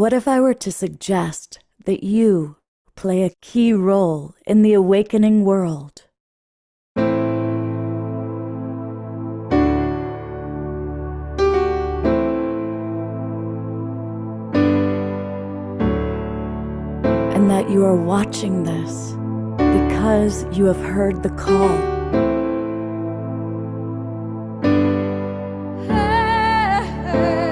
What if I were to suggest that you play a key role in the awakening world? And that you are watching this because you have heard the call.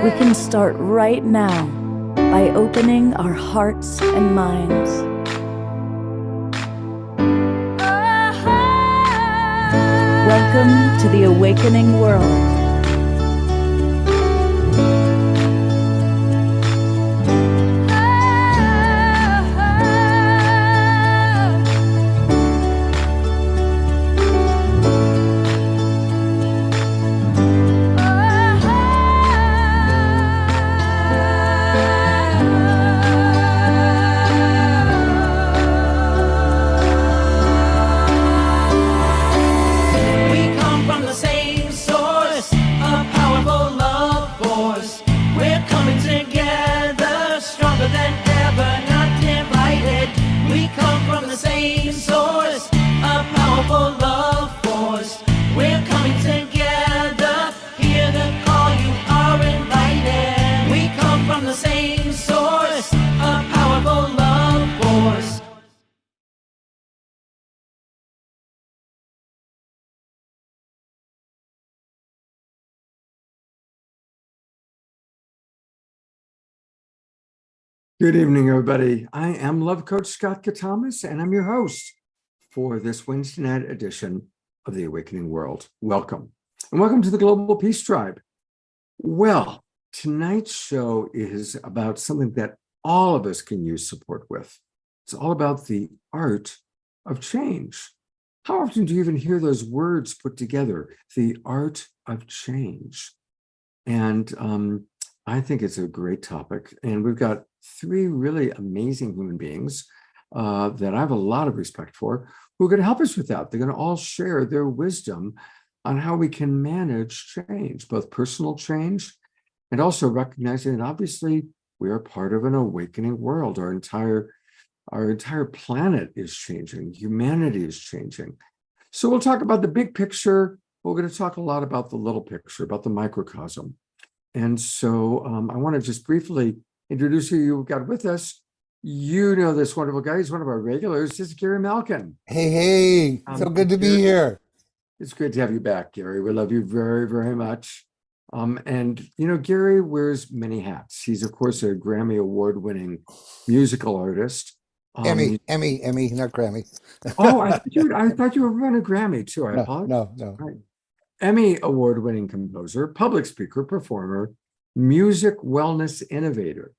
We can start right now by opening our hearts and minds. Welcome to the awakening world. Good evening, everybody. I am Love Coach Scott Katamas, and I'm your host for this Wednesday night edition of The Awakening World. Welcome, and welcome to the Global Peace Tribe. Well, tonight's show is about something that all of us can use support with. It's all about the art of change. How often do you even hear those words put together? The art of change. And I think it's a great topic, and we've got three really amazing human beings that I have a lot of respect for who are going to help us with that. They're going to all share their wisdom on how we can manage change, both personal change and also recognizing that obviously we are part of an awakening world. Our entire planet is changing. Humanity is changing. So we'll talk about the big picture. But we're going to talk a lot about the little picture, about the microcosm. And so I want to just briefly introduce who you've got with us. You know this wonderful guy. He's one of our regulars. This is Gary Malkin. Hey, so good to be here. It's great to have you back, Gary. We love you very, very much. And, you know, Gary wears many hats. He's, of course, a Grammy Award-winning musical artist. Emmy, not Grammy. Oh, I thought you were running a Grammy, too. I apologize. No. Right. Emmy Award-winning composer, public speaker, performer, music wellness innovator.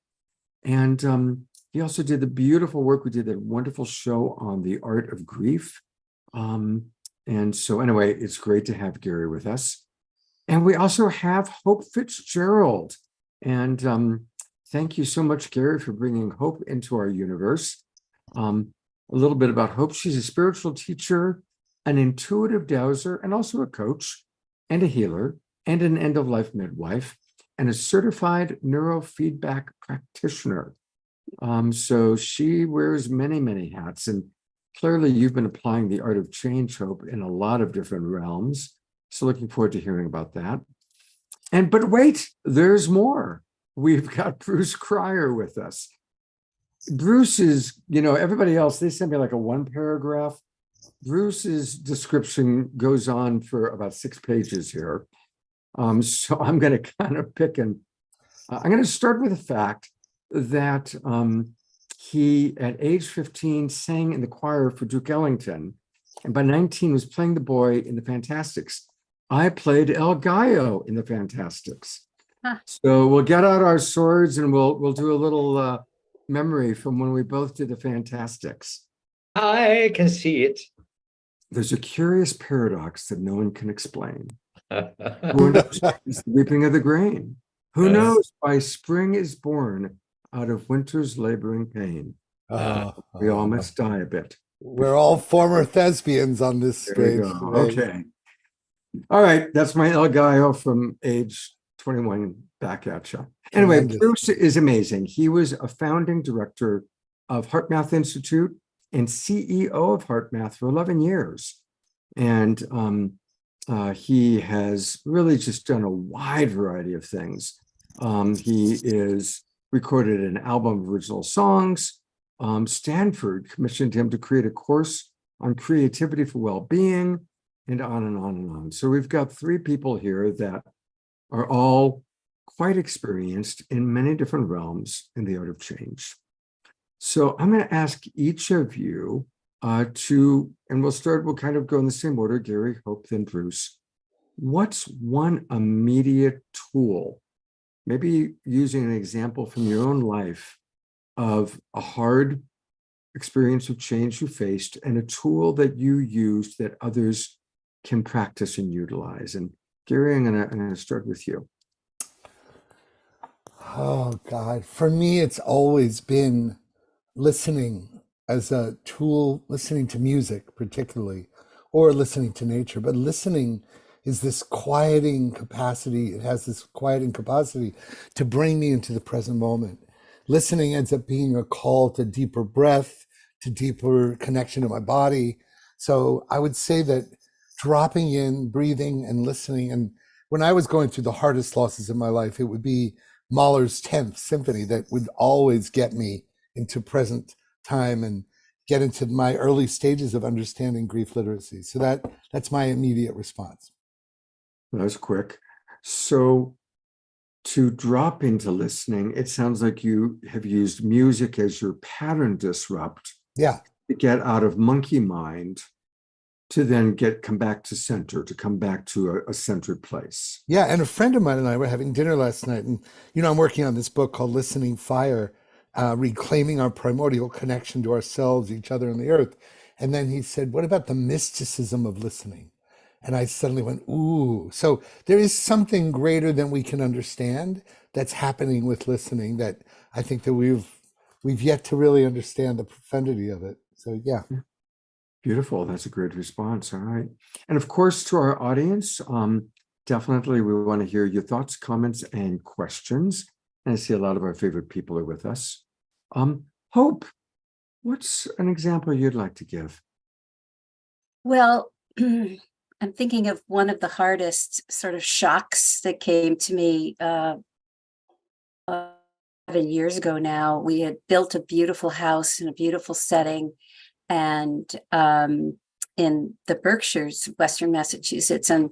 And he also did the beautiful work. We did that wonderful show on the art of grief. And so anyway, it's great to have Gary with us. And we also have Hope Fitzgerald. And thank you so much, Gary, for bringing Hope into our universe. A little bit about Hope. She's a spiritual teacher, an intuitive dowser, and also a coach and a healer and an end-of-life midwife and a certified neurofeedback practitioner. So she wears many, many hats. And clearly you've been applying the art of change, Hope, in a lot of different realms. So looking forward to hearing about that. But wait, there's more. We've got Bruce Cryer with us. Bruce is, everybody else, they sent me like a one paragraph. Bruce's description goes on for about 6 pages here. So I'm going to kind of pick I'm going to start with the fact that he, at age 15, sang in the choir for Duke Ellington, and by 19 was playing the boy in the Fantastics. I played El Gallo in the Fantastics. Huh. So we'll get out our swords and we'll do a little memory from when we both did the Fantastics. I can see it. There's a curious paradox that no one can explain. Who understands the reaping of the grain? Who knows why spring is born out of winter's laboring pain? We all must die a bit. We're all former thespians on this stage. Okay. All right. That's my El Gallo from age 21 back at you. Anyway, Tremendous. Bruce is amazing. He was a founding director of HeartMath Institute and CEO of HeartMath for 11 years. And he has really just done a wide variety of things. He is recorded an album of original songs. Stanford commissioned him to create a course on creativity for well-being, and on and on and on. So we've got three people here that are all quite experienced in many different realms in the art of change. So I'm going to ask each of you and we'll kind of go in the same order, Gary, Hope, then Bruce. What's one immediate tool, maybe using an example from your own life of a hard experience of change you faced and a tool that you used that others can practice and utilize? And Gary, I'm gonna start with you. Oh God, for me, it's always been listening as a tool, listening to music particularly, or listening to nature. But listening is this quieting capacity. It has this quieting capacity to bring me into the present moment. Listening ends up being a call to deeper breath, to deeper connection to my body. So I would say that dropping in, breathing, and listening. And when I was going through the hardest losses in my life, it would be Mahler's 10th Symphony that would always get me into present time and get into my early stages of understanding grief literacy. So that's my immediate response. That was quick. So to drop into listening, it sounds like you have used music as your pattern disrupt Yeah. to get out of monkey mind, to then come back to center, to come back to a centered place. Yeah. And a friend of mine and I were having dinner last night, and, I'm working on this book called Listening Fire, reclaiming our primordial connection to ourselves, each other, and the earth. And then he said, what about the mysticism of listening? And I suddenly went, ooh. So there is something greater than we can understand that's happening with listening that I think that we've yet to really understand the profundity of it. So yeah. Beautiful. That's a great response. All right. And of course, to our audience, definitely we want to hear your thoughts, comments, and questions. And I see a lot of our favorite people are with us. Hope, what's an example you'd like to give? Well, I'm thinking of one of the hardest sort of shocks that came to me 7 years ago now. We had built a beautiful house in a beautiful setting, and in the Berkshires, Western Massachusetts. And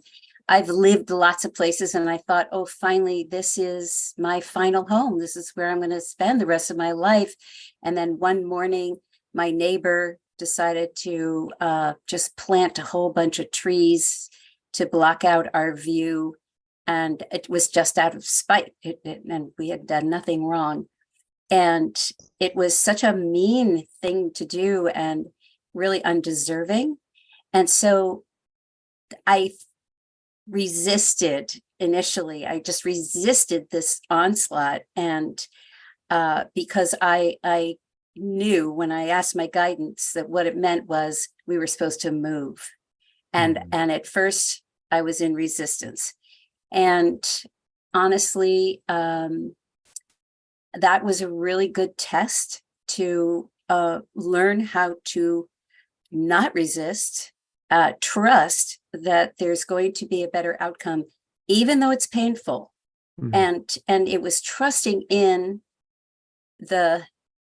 I've lived lots of places, and I thought, oh, finally, this is my final home. This is where I'm going to spend the rest of my life. And then one morning, my neighbor decided to just plant a whole bunch of trees to block out our view. And it was just out of spite, and we had done nothing wrong. And it was such a mean thing to do and really undeserving. And so I resisted initially. I just resisted this onslaught. And because I knew when I asked my guidance that what it meant was we were supposed to move. And at first I was in resistance. And honestly, that was a really good test to learn how to not resist, trust that there's going to be a better outcome, even though it's painful. And it was trusting in the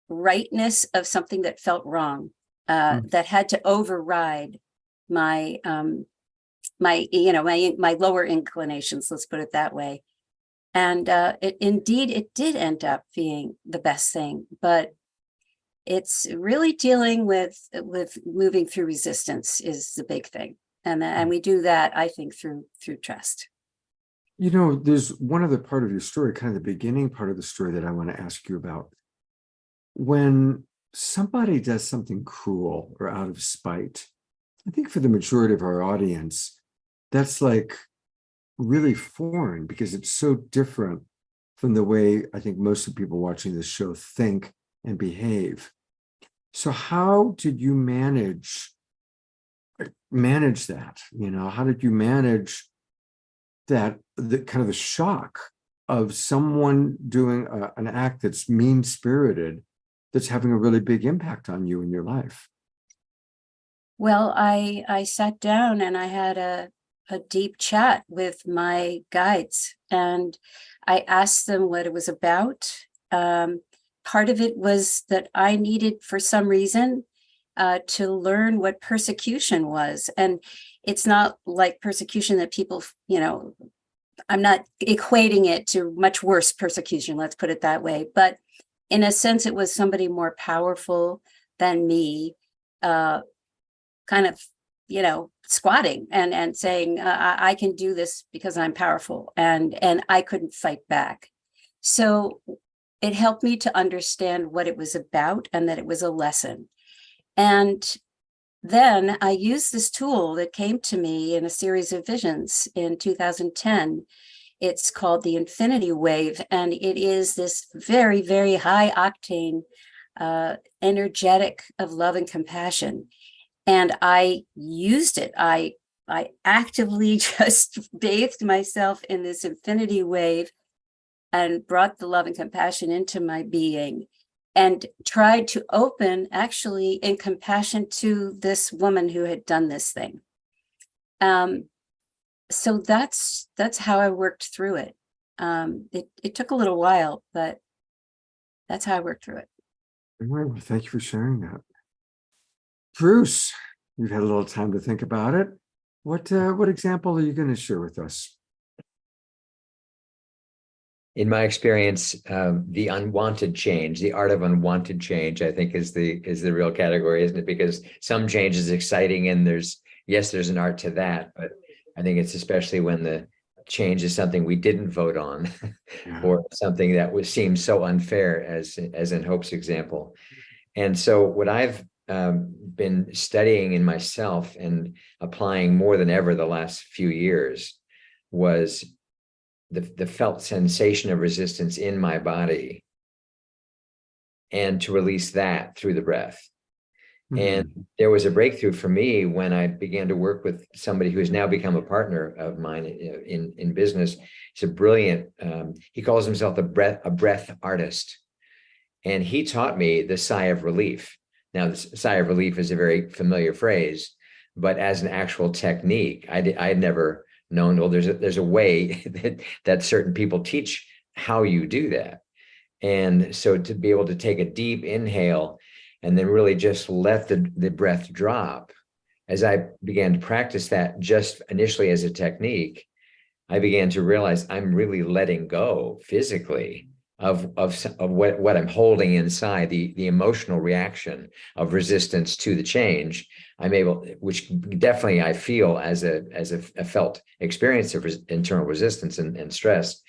rightness of something that felt wrong, that had to override my my lower inclinations, let's put it that way. And it did end up being the best thing, but it's really dealing with moving through resistance is the big thing. And we do that, I think, through trust. There's one other part of your story, kind of the beginning part of the story, that I want to ask you about. When somebody does something cruel or out of spite, I think for the majority of our audience, that's like really foreign because it's so different from the way I think most of the people watching this show think and behave. So how did you manage that? How did you manage that, the kind of the shock of someone doing an act that's mean-spirited, that's having a really big impact on you in your life? Well, I sat down and I had a deep chat with my guides, and I asked them what it was about. Part of it was that I needed, for some reason, to learn what persecution was. And it's not like persecution that people, I'm not equating it to much worse persecution, let's put it that way. But in a sense, it was somebody more powerful than me, kind of, squatting and saying, I can do this because I'm powerful, and I couldn't fight back. So it helped me to understand what it was about and that it was a lesson. And then I used this tool that came to me in a series of visions in 2010. It's called the Infinity Wave, and it is this very, very high octane, energetic of love and compassion. And I used it. I actively just bathed myself in this infinity wave and brought the love and compassion into my being, and tried to open actually in compassion to this woman who had done this thing. So that's how I worked through it. It took a little while, but that's how I worked through it. All right, well, thank you for sharing that. Bruce, you've had a little time to think about it. What example are you going to share with us? In my experience, the unwanted change, the art of unwanted change, I think is the real category, isn't it? Because some change is exciting, and there's an art to that, but I think it's especially when the change is something we didn't vote on, or something that seems so unfair, as in Hope's example. And so what I've been studying in myself and applying more than ever the last few years was the felt sensation of resistance in my body, and to release that through the breath. And there was a breakthrough for me when I began to work with somebody who has now become a partner of mine in business. He's a brilliant, he calls himself a breath artist. And he taught me the sigh of relief. Now, the sigh of relief is a very familiar phrase, but as an actual technique, I had never known, well, there's a way that certain people teach how you do that. And so to be able to take a deep inhale and then really just let the breath drop, as I began to practice that just initially as a technique, I began to realize I'm really letting go physically of what I'm holding inside, the emotional reaction of resistance to the change. I'm able, which definitely I feel as a felt experience of internal resistance and stress.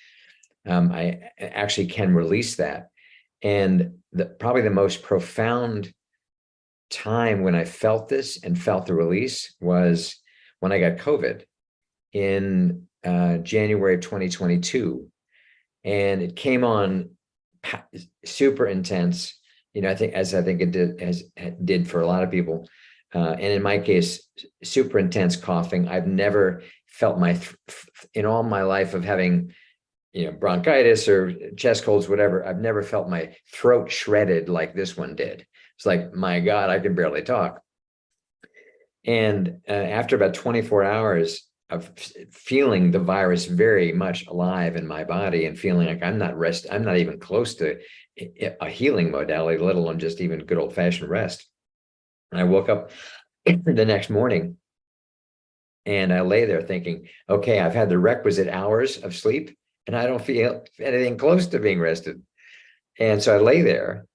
I actually can release that. And probably the most profound time when I felt this and felt the release was when I got COVID in January of 2022. And it came on super intense, I think it did for a lot of people. And in my case, super intense coughing. I've never felt in all my life of having, bronchitis or chest colds, whatever, I've never felt my throat shredded like this one did. It's like, my God, I can barely talk. And after about 24 hours of feeling the virus very much alive in my body and feeling like I'm not even close to a healing modality, let alone just even good old fashioned rest. And I woke up the next morning and I lay there thinking, okay, I've had the requisite hours of sleep and I don't feel anything close to being rested. And so I lay there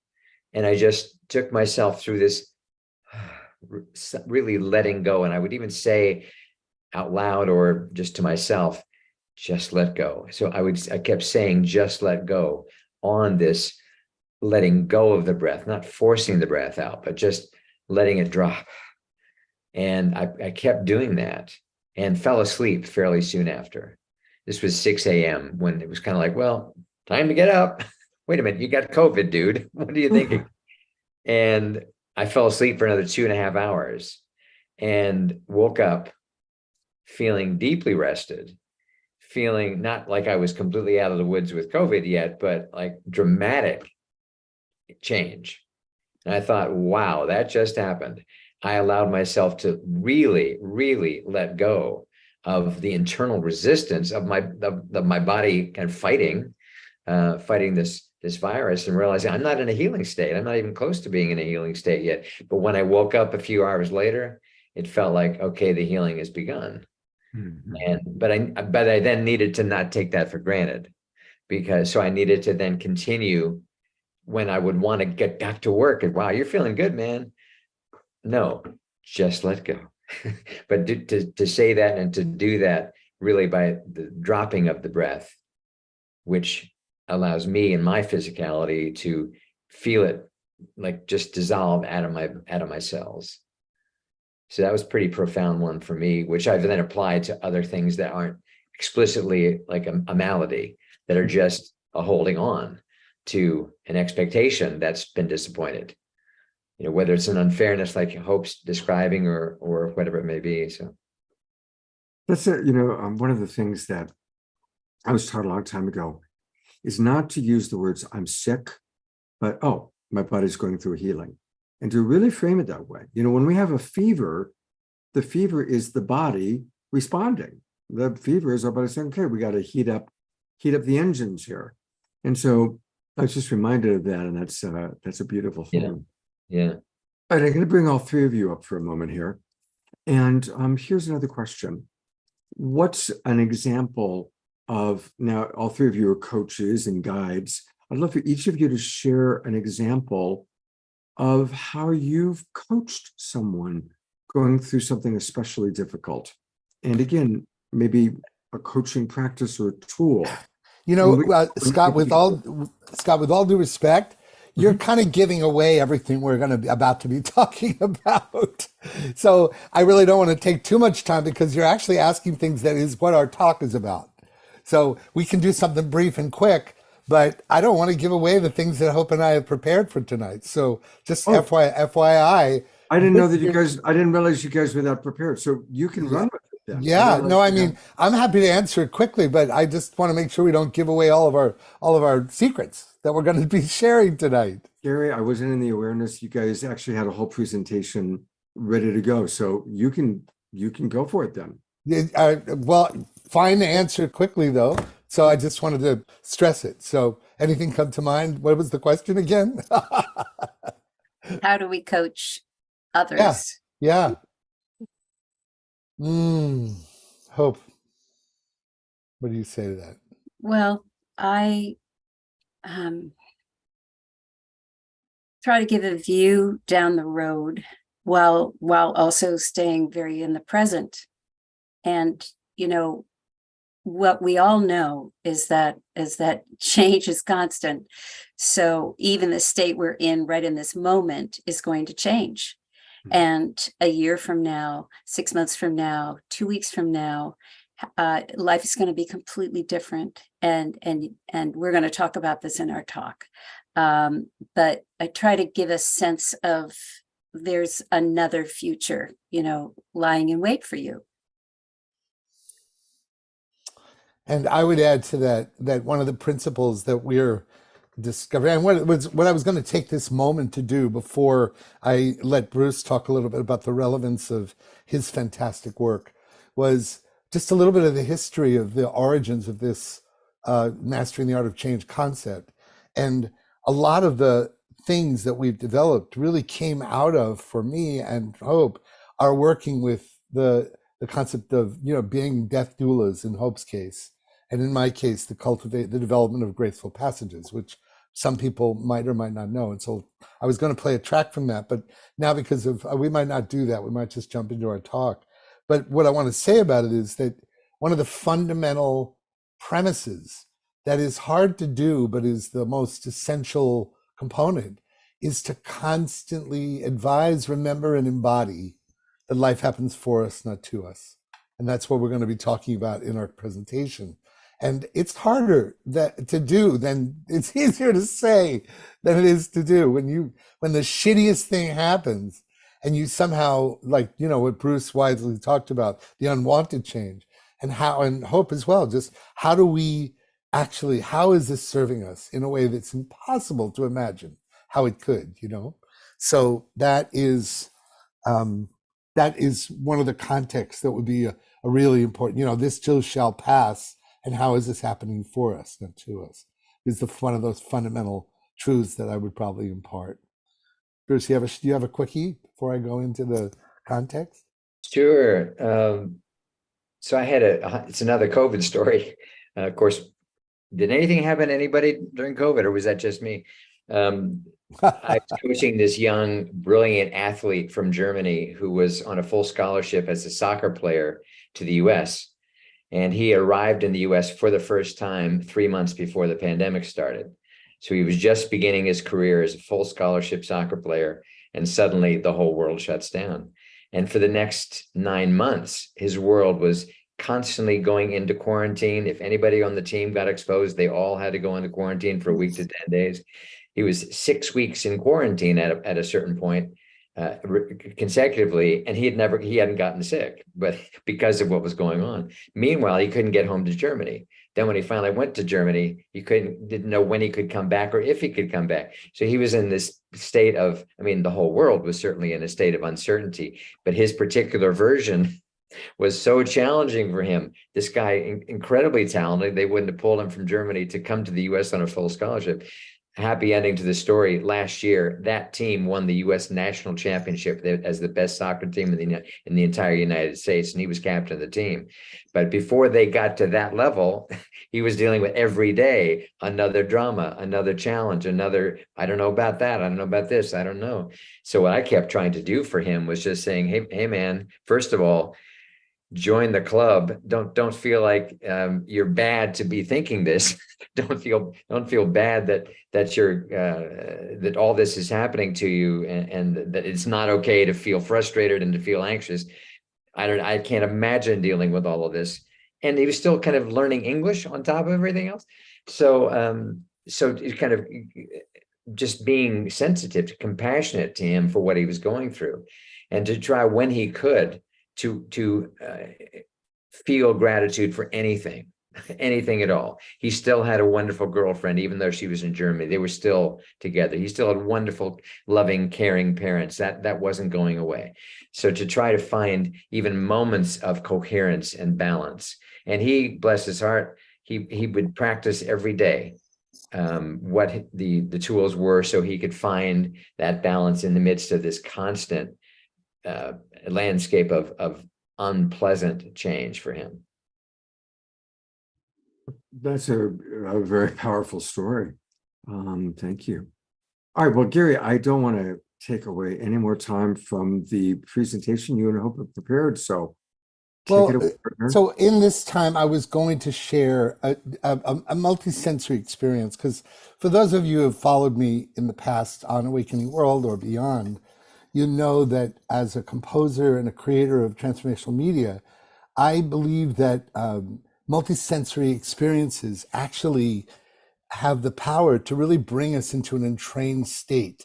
and I just took myself through this really letting go. And I would even say out loud or just to myself, just let go. So I kept saying, just let go, on this letting go of the breath, not forcing the breath out, but just letting it drop. And I kept doing that and fell asleep fairly soon after. This was 6 a.m. when it was kind of like, well, time to get up. Wait a minute, you got COVID, dude. What are you thinking? And I fell asleep for another 2.5 hours and woke up feeling deeply rested, feeling not like I was completely out of the woods with COVID yet, but like dramatic change. And I thought, wow, that just happened. I allowed myself to really, really let go of the internal resistance of my body kind of fighting this virus, and realizing I'm not in a healing state. I'm not even close to being in a healing state yet. But when I woke up a few hours later, it felt like, okay, the healing has begun. Mhm. But I then needed to not take that for granted, because so I needed to then continue when I would want to get back to work. And wow, you're feeling good, man. No, just let go. But to say that and to do that really by the dropping of the breath, which allows me and my physicality to feel it like just dissolve out of my cells. So that was a pretty profound one for me, which I've then applied to other things that aren't explicitly like a malady, that are just a holding on to an expectation that's been disappointed. Whether it's an unfairness like Hope's describing, or whatever it may be. So That's one of the things that I was taught a long time ago is not to use the words "I'm sick," but "oh, my body's going through healing," and to really frame it that way. When we have a fever, the fever is the body responding. The fever is our body saying, "Okay, we got to heat up the engines here." And so I was just reminded of that, and that's a beautiful thing. Yeah. All right, I'm going to bring all three of you up for a moment here. And here's another question. What's an example of, now all three of you are coaches and guides. I'd love for each of you to share an example of how you've coached someone going through something especially difficult. And again, maybe a coaching practice or a tool. Scott, with all due respect, you're kind of giving away everything we're going to be about to be talking about. So I really don't want to take too much time, because you're actually asking things that is what our talk is about. So we can do something brief and quick, but I don't want to give away the things that Hope and I have prepared for tonight. So just FYI. I didn't know that I didn't realize you guys were that prepared. So you can run with it then. Yeah, no, I mean, I'm happy to answer it quickly, but I just want to make sure we don't give away all of our secrets that we're going to be sharing tonight. Gary, I wasn't in the awareness. You guys actually had a whole presentation ready to go. So you can go for it then. Well, fine to answer quickly though. So I just wanted to stress it. So anything come to mind? What was the question again? How do we coach others? Yeah. Hope, what do you say to that? Well, I try to give a view down the road while also staying very in the present. And what we all know is that change is constant. So even the state we're in right in this moment is going to change. And a year from now, 6 months from now, 2 weeks from now, life is going to be completely different. And we're going to talk about this in our talk. But I try to give a sense of there's another future, lying in wait for you. And I would add to that one of the principles that we're discovering, and what I was going to take this moment to do before I let Bruce talk a little bit about the relevance of his fantastic work, was just a little bit of the history of the origins of this mastering the art of change concept. And a lot of the things that we've developed really came out of, for me and Hope, are working with the concept of being death doulas in Hope's case, and in my case, the development of graceful passages, which some people might or might not know. And so I was going to play a track from that, but now because of we might not do that, we might just jump into our talk. But what I want to say about it is that one of the fundamental premises that is hard to do, but is the most essential component, is to constantly advise, remember, and embody that life happens for us, not to us. And that's what we're going to be talking about in our presentation. And it's harder to do than it's easier to say than it is to do. When the shittiest thing happens and you somehow, like, what Bruce wisely talked about, the unwanted change, and how, and hope as well, just how do we actually, how is this serving us in a way that's impossible to imagine how it could, you know? So that is one of the contexts that would be a really important, you know, this too shall pass, and how is this happening for us, not to us, is one of those fundamental truths that I would probably impart. Bruce, do you have a quickie before I go into the context? Sure. So I had it's another COVID story. Of course, did anything happen to anybody during COVID, or was that just me? I was coaching this young, brilliant athlete from Germany who was on a full scholarship as a soccer player to the US. And he arrived in the US for the first time 3 months before the pandemic started. So he was just beginning his career as a full scholarship soccer player, and suddenly the whole world shuts down. And for the next 9 months, his world was constantly going into quarantine. If anybody on the team got exposed, they all had to go into quarantine for a week to 10 days. He was 6 weeks in quarantine at a certain point consecutively, and he hadn't gotten sick, but because of what was going on. Meanwhile, he couldn't get home to Germany. Then when he finally went to Germany, he didn't know when he could come back or if he could come back. So he was in this state of, I mean, the whole world was certainly in a state of uncertainty, but his particular version was so challenging for him. This guy, incredibly talented, they wouldn't have pulled him from Germany to come to the US on a full scholarship. Happy ending to the story. Last year, that team won the U.S. national championship as the best soccer team in the entire United States, and he was captain of the team. But before they got to that level, he was dealing with every day another drama, another challenge, another, I don't know about that, I don't know about this, I don't know. So what I kept trying to do for him was just saying, hey man, first of all, join the club. Don't feel like you're bad to be thinking this. don't feel bad that you're that all this is happening to you, and that it's not okay to feel frustrated and to feel anxious. I can't imagine dealing with all of this. And he was still kind of learning English on top of everything else. So so it kind of just being sensitive, compassionate to him for what he was going through, and to try when he could to feel gratitude for anything at all. He still had a wonderful girlfriend, even though she was in Germany. They were still together. He still had wonderful, loving, caring parents. That wasn't going away. So to try to find even moments of coherence and balance. And he, bless his heart, he would practice every day what the tools were, so he could find that balance in the midst of this constant landscape of unpleasant change for him. That's a very powerful story. Thank you. All right, well, Gary, I don't want to take away any more time from the presentation you and Hope have prepared, so take it away, partner. So in this time, I was going to share a multi-sensory experience, because for those of you who have followed me in the past on Awakening World or beyond, you know that as a composer and a creator of transformational media, I believe that multisensory experiences actually have the power to really bring us into an entrained state,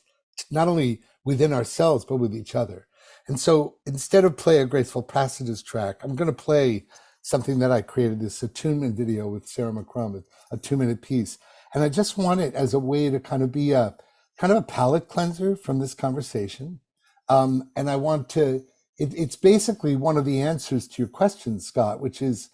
not only within ourselves, but with each other. And so instead of play a Graceful Passages track, I'm going to play something that I created, this attunement video with Sarah McCrum, a 2-minute piece. And I just want it as a way to kind of be a palate cleanser from this conversation. And I want to, it's basically one of the answers to your question, Scott, which is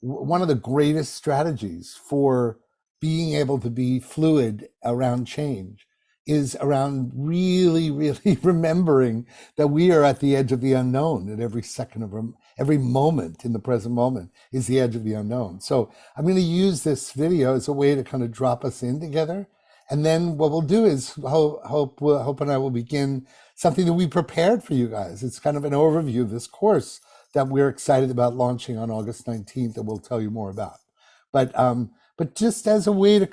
one of the greatest strategies for being able to be fluid around change is around really, really remembering that we are at the edge of the unknown at every second of every moment in the present moment is the edge of the unknown. So I'm going to use this video as a way to kind of drop us in together. And then what we'll do is Hope and I will begin something that we prepared for you guys. It's kind of an overview of this course that we're excited about launching on August 19th that we'll tell you more about. But just as a way to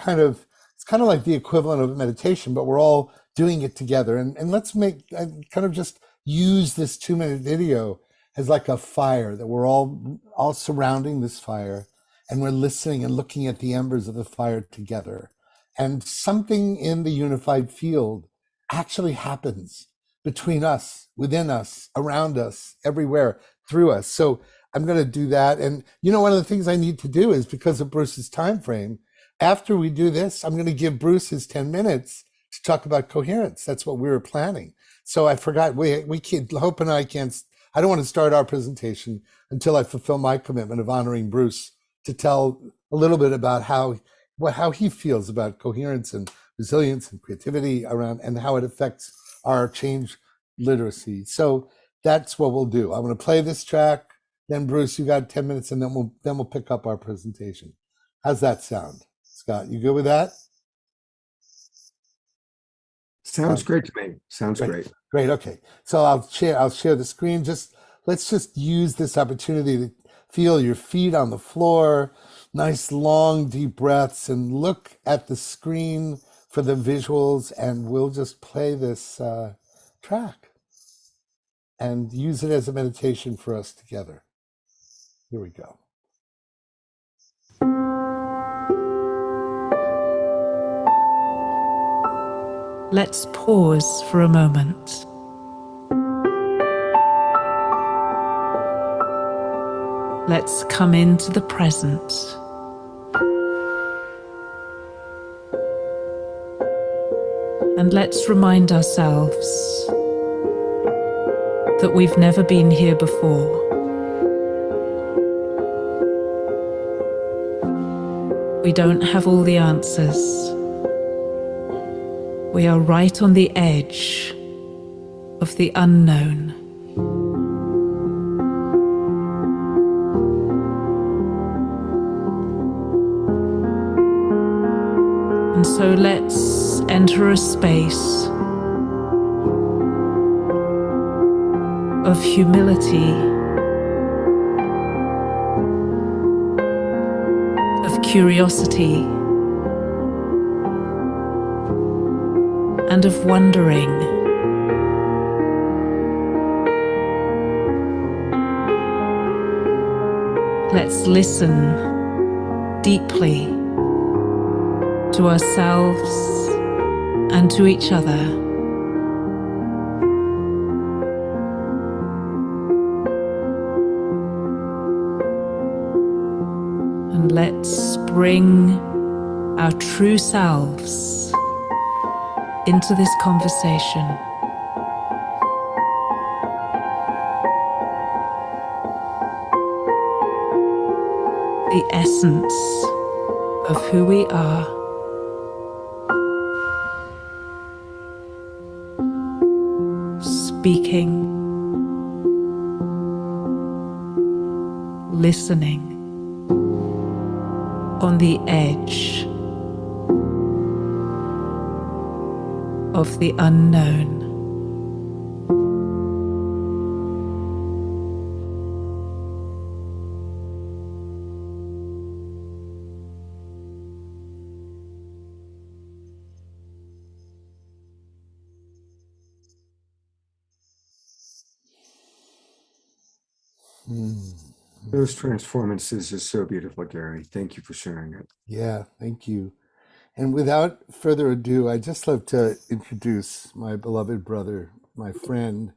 it's kind of like the equivalent of a meditation, but we're all doing it together. And let's kind of just use this 2-minute video as like a fire, that we're all surrounding this fire, and we're listening and looking at the embers of the fire together. And something in the unified field actually happens between us, within us, around us, everywhere, through us. So I'm going to do that. And one of the things I need to do is, because of Bruce's time frame, after we do this, I'm going to give Bruce his 10 minutes to talk about coherence. That's what we were planning. So I forgot, we can't, Hope and I can't, I don't want to start our presentation until I fulfill my commitment of honoring Bruce to tell a little bit about how he feels about coherence and resilience and creativity around, and how it affects our change literacy. So that's what we'll do. I'm going to play this track. Then Bruce, you got 10 minutes, and then we'll pick up our presentation. How's that sound, Scott? You good with that? Sounds great to me. Sounds great. Great. Okay. So I'll share the screen. Let's just use this opportunity to feel your feet on the floor, nice long deep breaths, and look at the screen for the visuals, and we'll just play this track and use it as a meditation for us together. Here we go. Let's pause for a moment. Let's come into the present. And let's remind ourselves that we've never been here before. We don't have all the answers. We are right on the edge of the unknown. And so let's enter a space of humility, of curiosity, and of wondering. Let's listen deeply to ourselves and to each other. And let's bring our true selves into this conversation. The essence of who we are. Speaking, listening, on the edge of the unknown. Those transformances are so beautiful, Gary. Thank you for sharing it. Yeah, thank you. And without further ado, I'd just love to introduce my beloved brother, my friend,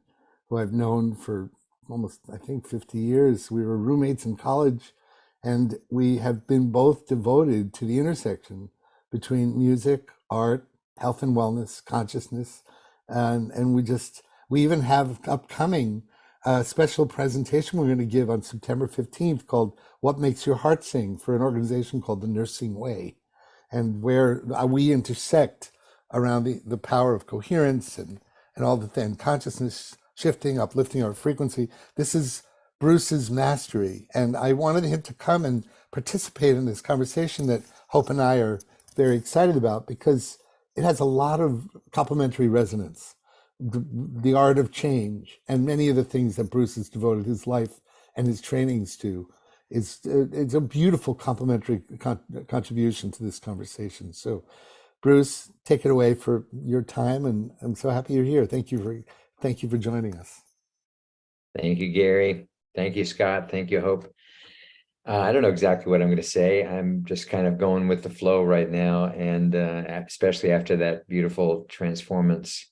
who I've known for almost, I think, 50 years. We were roommates in college, and we have been both devoted to the intersection between music, art, health and wellness, consciousness. And we even have upcoming a special presentation we're going to give on September 15th called What Makes Your Heart Sing, for an organization called the Nursing Way, and where we intersect around the power of coherence and all the things, consciousness shifting, uplifting our frequency. This is Bruce's mastery. And I wanted him to come and participate in this conversation that Hope and I are very excited about, because it has a lot of complementary resonance. The art of change and many of the things that Bruce has devoted his life and his trainings to it's a beautiful complementary contribution to this conversation. So Bruce, take it away for your time, and I'm so happy you're here. Thank you for joining us. Thank you, Gary. Thank you, Scott. Thank you, Hope. I don't know exactly what I'm going to say. I'm just kind of going with the flow right now, and especially after that beautiful transformance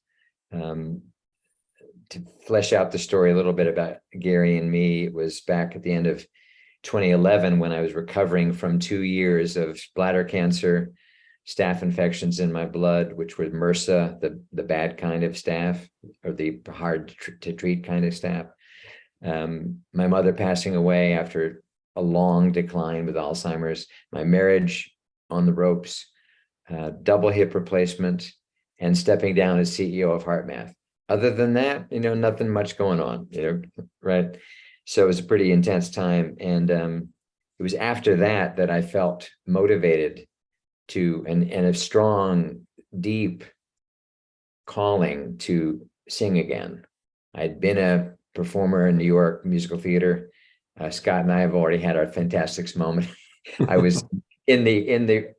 to flesh out the story a little bit about Gary and me, it was back at the end of 2011 when I was recovering from 2 years of bladder cancer, staph infections in my blood, which was MRSA, the bad kind of staph, or the hard to treat kind of staph. My mother passing away after a long decline with Alzheimer's, my marriage on the ropes, double hip replacement, and stepping down as CEO of HeartMath. Other than that, nothing much going on, right? So it was a pretty intense time. And it was after that that I felt motivated to, and a strong, deep calling to sing again. I'd been a performer in New York musical theater. Scott and I have already had our Fantastics moment. I was in the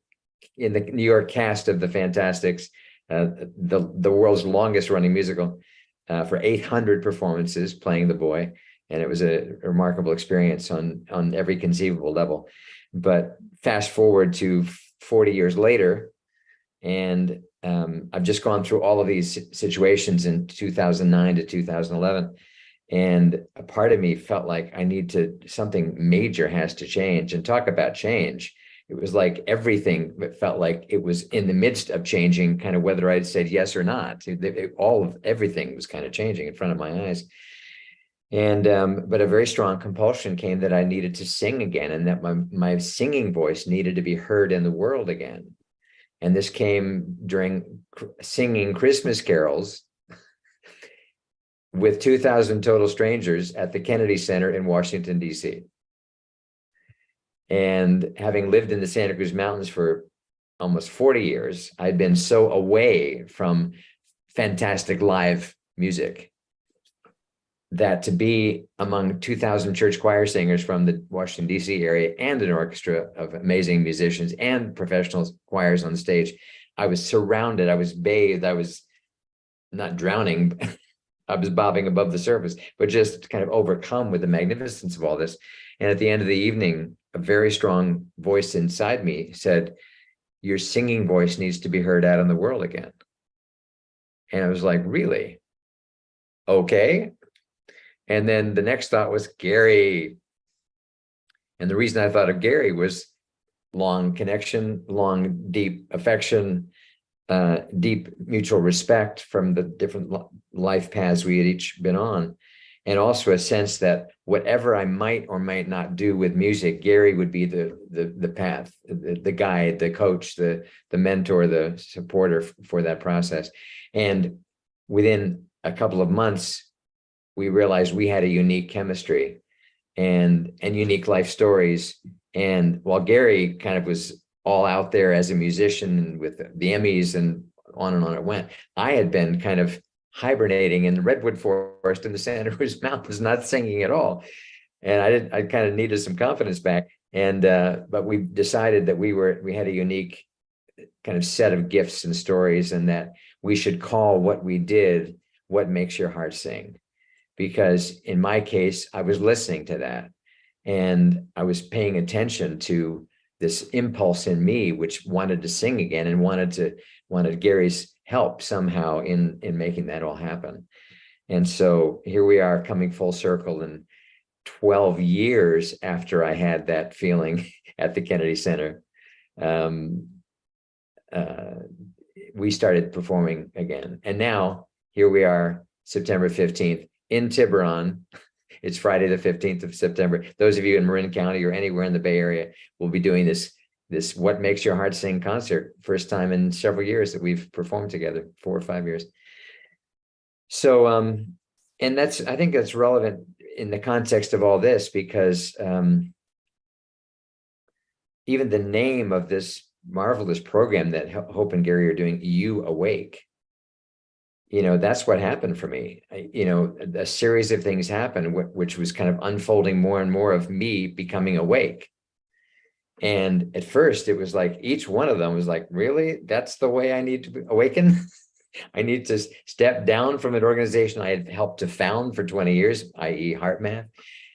New York cast of the Fantastics, the world's longest running musical, for 800 performances, playing the boy, and it was a remarkable experience on every conceivable level. But fast forward to 40 years later, and I've just gone through all of these situations in 2009 to 2011. And a part of me felt like something major has to change. And talk about change. It was like everything felt like it was in the midst of changing, kind of whether I'd said yes or not. Everything was kind of changing in front of my eyes. And but a very strong compulsion came that I needed to sing again, and that my singing voice needed to be heard in the world again. And this came during singing Christmas carols with 2,000 total strangers at the Kennedy Center in Washington, D.C. And having lived in the Santa Cruz Mountains for almost 40 years, I'd been so away from fantastic live music that to be among 2,000 church choir singers from the Washington, D.C. area, and an orchestra of amazing musicians and professional choirs on the stage, I was surrounded, I was bathed, I was not drowning, I was bobbing above the surface, but just kind of overcome with the magnificence of all this. And at the end of the evening, a very strong voice inside me said, your singing voice needs to be heard out in the world again. And I was like, really? Okay. And then the next thought was Gary. And the reason I thought of Gary was long connection, long, deep affection, deep mutual respect from the different life paths we had each been on. And also a sense that whatever I might or might not do with music, Gary would be the path, the guide, the coach, the mentor, the supporter for that process. And within a couple of months, we realized we had a unique chemistry and unique life stories. And while Gary kind of was all out there as a musician with the Emmys and on it went, I had been kind of hibernating in the redwood forest in the Santa Cruz Mountains, not singing at all. And I kind of needed some confidence back. And but we decided that we had a unique kind of set of gifts and stories, and that we should call what we did what makes your heart sing. Because in my case, I was listening to that, and I was paying attention to this impulse in me, which wanted to sing again and wanted Gary's help somehow in making that all happen. And so here we are coming full circle, and 12 years after I had that feeling at the Kennedy Center, we started performing again. And now here we are, September 15th in Tiburon. It's Friday the 15th of September. Those of you in Marin County or anywhere in the Bay Area will be doing this What Makes Your Heart Sing concert. First time in several years that we've performed together, 4 or 5 years. So, and I think that's relevant in the context of all this, because even the name of this marvelous program that Hope and Gary are doing, You Awake, that's what happened for me. A series of things happened, which was kind of unfolding more and more of me becoming awake. And at first it was like, each one of them was like, really? That's the way I need to awaken? I need to step down from an organization I had helped to found for 20 years, i.e. HeartMath.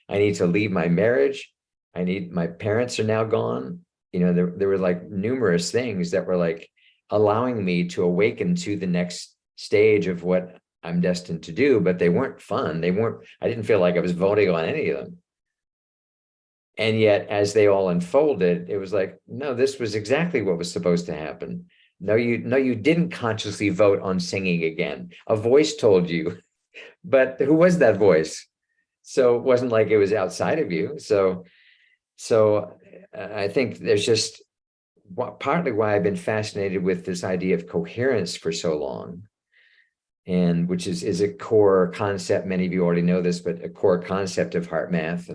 I need to leave my marriage. My parents are now gone. There were like numerous things that were like allowing me to awaken to the next stage of what I'm destined to do, but they weren't fun. I didn't feel like I was voting on any of them. And yet, as they all unfolded, it was like, no, this was exactly what was supposed to happen. No, you didn't consciously vote on singing again. A voice told you, but who was that voice? So it wasn't like it was outside of you. So I think there's just partly why I've been fascinated with this idea of coherence for so long, and which is a core concept. Many of you already know this, but a core concept of HeartMath,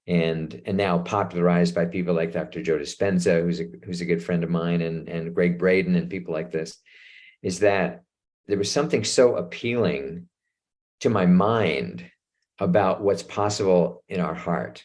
and now popularized by people like Dr. Joe Dispenza, who's a good friend of mine, and Greg Braden and people like this, is that there was something so appealing to my mind about what's possible in our heart.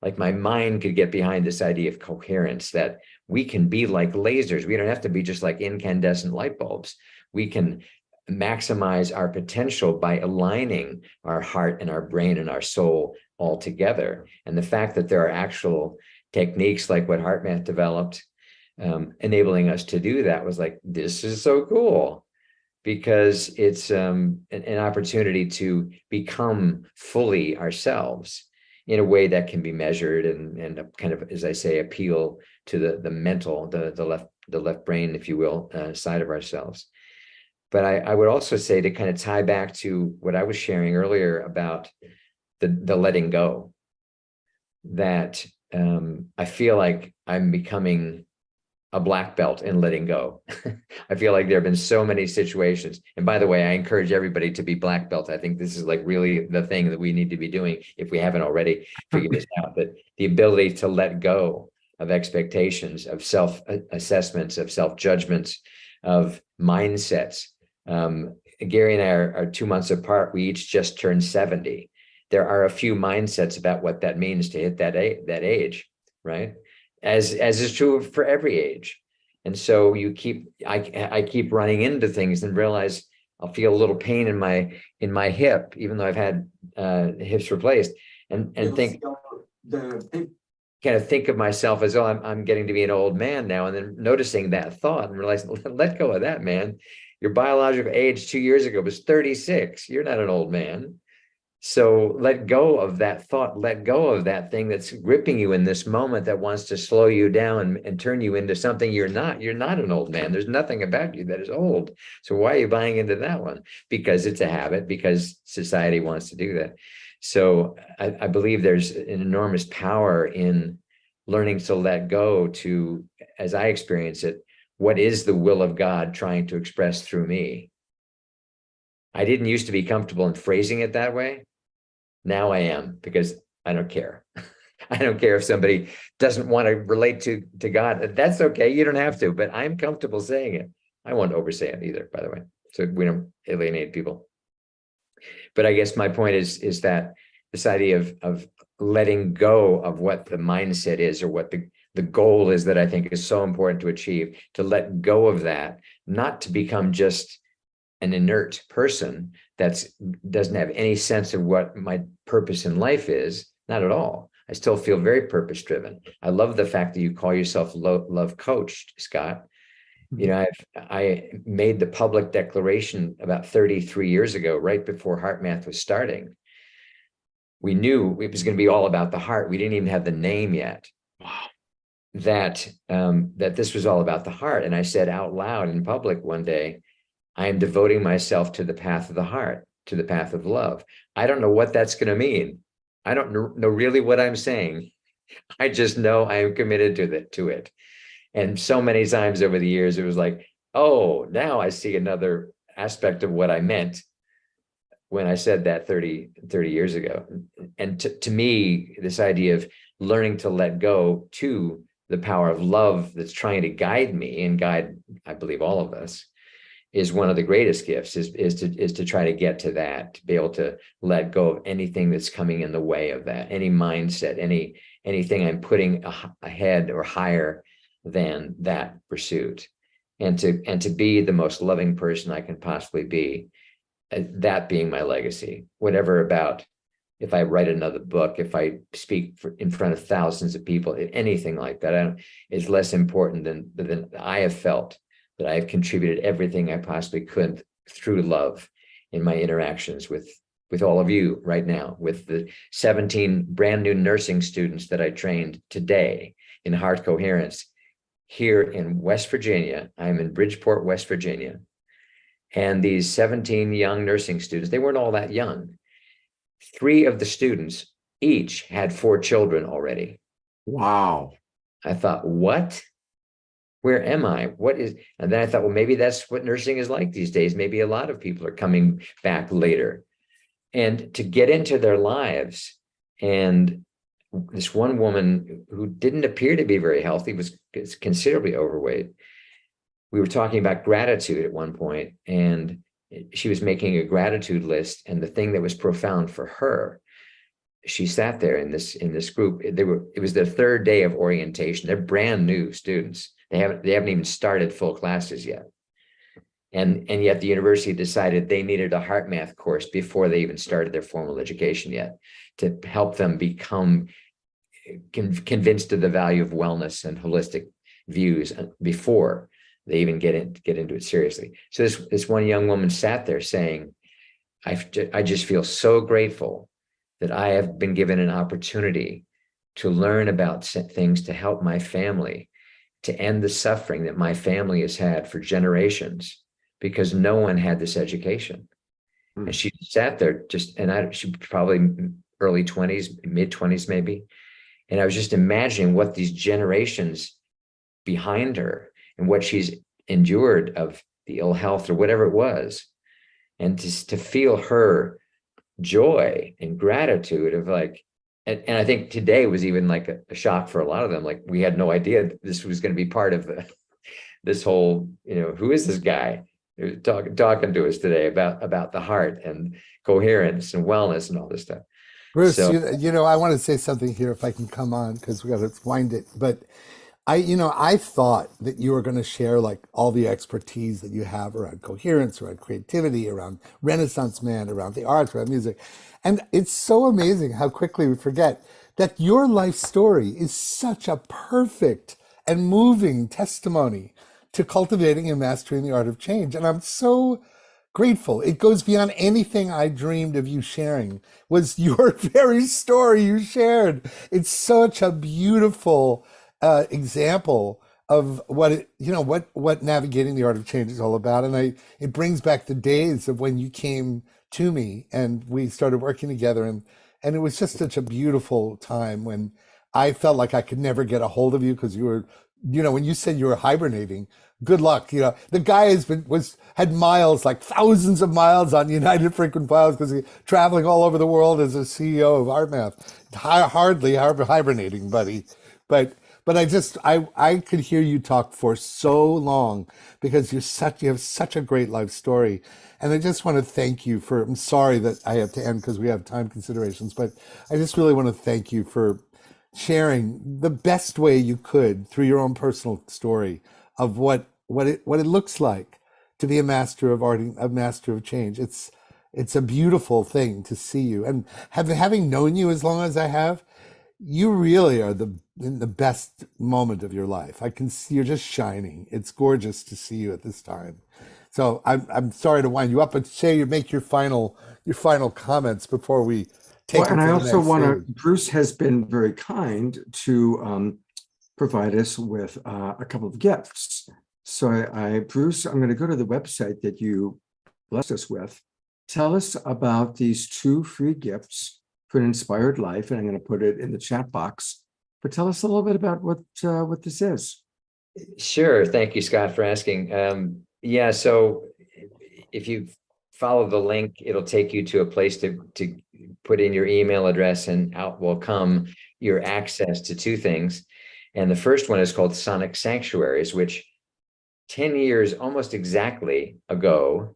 Like my mind could get behind this idea of coherence, that we can be like lasers. We don't have to be just like incandescent light bulbs. We can maximize our potential by aligning our heart and our brain and our soul all together. And the fact that there are actual techniques like what HeartMath developed, enabling us to do that, was like, this is so cool, because it's an opportunity to become fully ourselves in a way that can be measured and kind of, as I say, appeal to the mental, the left brain, if you will, side of ourselves. But I would also say, to kind of tie back to what I was sharing earlier about the letting go, that I feel like I'm becoming a black belt in letting go. I feel like there have been so many situations. And by the way, I encourage everybody to be black belt. I think this is like really the thing that we need to be doing, if we haven't already figured this out, that the ability to let go of expectations, of self-assessments, of self-judgments, of mindsets. Gary and I are 2 months apart. We each just turned 70. There are a few mindsets about what that means to hit that age, right? As is true for every age. And so I keep running into things and realize I'll feel a little pain in my hip, even though I've had hips replaced, and think kind of think of myself as, oh, I'm getting to be an old man now, and then noticing that thought and realizing, let go of that, man. Your biological age 2 years ago was 36. You're not an old man. So let go of that thought, let go of that thing that's gripping you in this moment, that wants to slow you down and turn you into something you're not. You're not an old man. There's nothing about you that is old. So why are you buying into that one? Because it's a habit, because society wants to do that. So I believe there's an enormous power in learning to let go, to, as I experience it, what is the will of God trying to express through me? I didn't used to be comfortable in phrasing it that way. Now I am, because I don't care. I don't care if somebody doesn't want to relate to God. That's okay. You don't have to, but I'm comfortable saying it. I won't oversay it either, by the way, so we don't alienate people. But I guess my point is that this idea of letting go of what the mindset is, or what the goal is, that I think is so important to achieve, to let go of that, not to become just an inert person that doesn't have any sense of what my purpose in life is. Not at all. I still feel very purpose driven. I love the fact that you call yourself love coach, Scott. You know, I made the public declaration about 33 years ago, right before HeartMath was starting. We knew it was going to be all about the heart. We didn't even have the name yet. Wow. That this was all about the heart. And I said out loud in public one day, I am devoting myself to the path of the heart, to the path of love. I don't know what that's going to mean. I don't know really what I'm saying. I just know I am committed to it. And so many times over the years, it was like, oh, now I see another aspect of what I meant when I said that 30 years ago. And to me, this idea of learning to let go to the power of love that's trying to guide me and guide, I believe, all of us, is one of the greatest gifts, is to try to get to that, to be able to let go of anything that's coming in the way of that, any mindset, anything I'm putting ahead or higher than that pursuit, and to be the most loving person I can possibly be, that being my legacy. Whatever about if I write another book, if I speak in front of thousands of people, anything like that, is less important than I have felt that I have contributed everything I possibly could through love in my interactions with all of you right now, with the 17 brand new nursing students that I trained today in heart coherence here in West Virginia. I'm in Bridgeport, West Virginia. And these 17 young nursing students, they weren't all that young. 3 of the students each had 4 children already. Wow. I thought, what? Where am I? What is, and then I thought, well, maybe that's what nursing is like these days. Maybe a lot of people are coming back later. And to get into their lives, and this one woman who didn't appear to be very healthy was considerably overweight. We were talking about gratitude at one point, and she was making a gratitude list. And the thing that was profound for her, she sat there in this group. It was their 3rd day of orientation. They're brand new students. They haven't even started full classes yet. And yet the university decided they needed a heart math course before they even started their formal education yet, to help them become convinced of the value of wellness and holistic views before they even get into it seriously. So this one young woman sat there saying, I just feel so grateful that I have been given an opportunity to learn about things to help my family, to end the suffering that my family has had for generations, because no one had this education. And she sat there she was probably early 20s, mid 20s maybe. And I was just imagining what these generations behind her and what she's endured of the ill health or whatever it was. And to feel her joy and gratitude of like, and I think today was even like a shock for a lot of them. Like, we had no idea this was going to be part of this whole, who is this guy who's talking to us today about the heart and coherence and wellness and all this stuff. Bruce, So, I want to say something here if I can come on, because we got to wind it. But I thought that you were going to share like all the expertise that you have around coherence, around creativity, around Renaissance man, around the arts, around music. And it's so amazing how quickly we forget that your life story is such a perfect and moving testimony to cultivating and mastering the art of change. And I'm so grateful. It goes beyond anything I dreamed of you sharing, was your very story you shared. It's such a beautiful example of what navigating the art of change is all about. And it brings back the days of when you came to me and we started working together, and it was just such a beautiful time when I felt like I could never get a hold of you because you were, when you said you were hibernating, good luck. The guy had miles, like thousands of miles on United Frequent Files because he's traveling all over the world as a CEO of HeartMath. Hardly hibernating, buddy. But I could hear you talk for so long because you have such a great life story. And I just want to thank you I'm sorry that I have to end because we have time considerations, but I just really want to thank you for sharing the best way you could through your own personal story of what it looks like to be a master of art, a master of change. It's a beautiful thing to see you, and having known you as long as I have, you really are in the best moment of your life. I can see you're just shining. It's gorgeous to see you at this time. So I'm sorry to wind you up, but make your final comments before we take it to and I the also next want to, stage. Bruce has been very kind to provide us with a couple of gifts. So Bruce, I'm going to go to the website that you blessed us with. Tell us about these 2 free gifts for an inspired life, and I'm going to put it in the chat box. But tell us a little bit about what this is. sure. Thank you, Scott, for asking. So if you follow the link, it'll take you to a place to put in your email address, and out will come your access to 2 things. And the first one is called Sonic Sanctuaries, which 10 years almost exactly ago,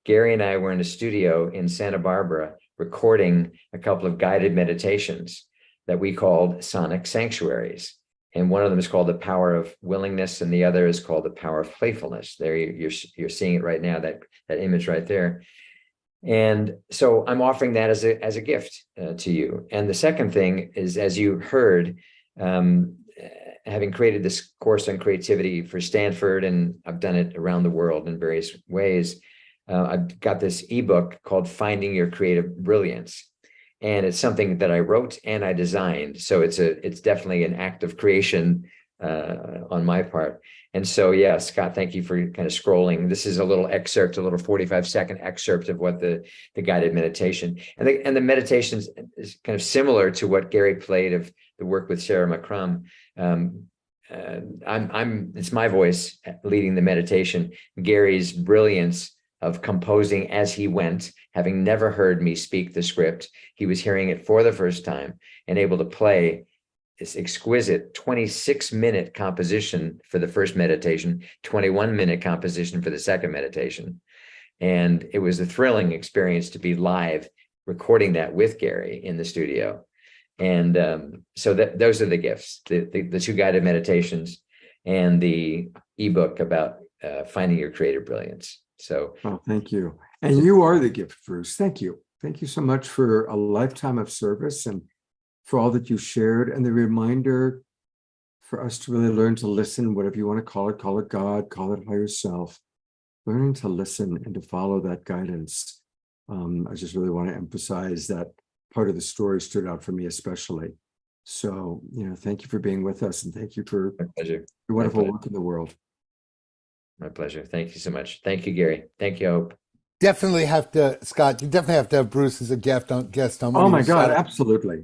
Gary and I were in a studio in Santa Barbara recording a couple of guided meditations that we called Sonic Sanctuaries. And one of them is called The Power of Willingness, and the other is called The Power of Playfulness. There you're seeing it right now, that image right there. And so I'm offering that as a gift to you. And the second thing is, as you heard, having created this course on creativity for Stanford, and I've done it around the world in various ways, I've got this ebook called Finding Your Creative Brilliance. And it's something that I wrote and I designed. So it's definitely an act of creation on my part. And so, yeah, Scott, thank you for kind of scrolling. This is a little excerpt, a little 45-second excerpt of what the guided meditation and the meditation is kind of similar to what Gary played of the work with Sarah McCrum. It's my voice leading the meditation. Gary's brilliance of composing as he went, having never heard me speak the script, he was hearing it for the first time and able to play this exquisite 26-minute composition for the first meditation, 21-minute composition for the second meditation. And it was a thrilling experience to be live recording that with Gary in the studio. And so those are the gifts, the two guided meditations and the ebook about finding your creative brilliance. So, oh, thank you. And you are the gift, Bruce. Thank you. Thank you so much for a lifetime of service and for all that you shared, and the reminder for us to really learn to listen, whatever you want to call it God, call it higher self, learning to listen and to follow that guidance. I just really want to emphasize that part of the story stood out for me especially. So, thank you for being with us, and thank you for my pleasure. your wonderful work in the world. My pleasure. Thank you so much. Thank you, Gary. Thank you, Hope. Definitely have to, Scott, you definitely have to have Bruce as a guest on one Oh of my your God, absolutely.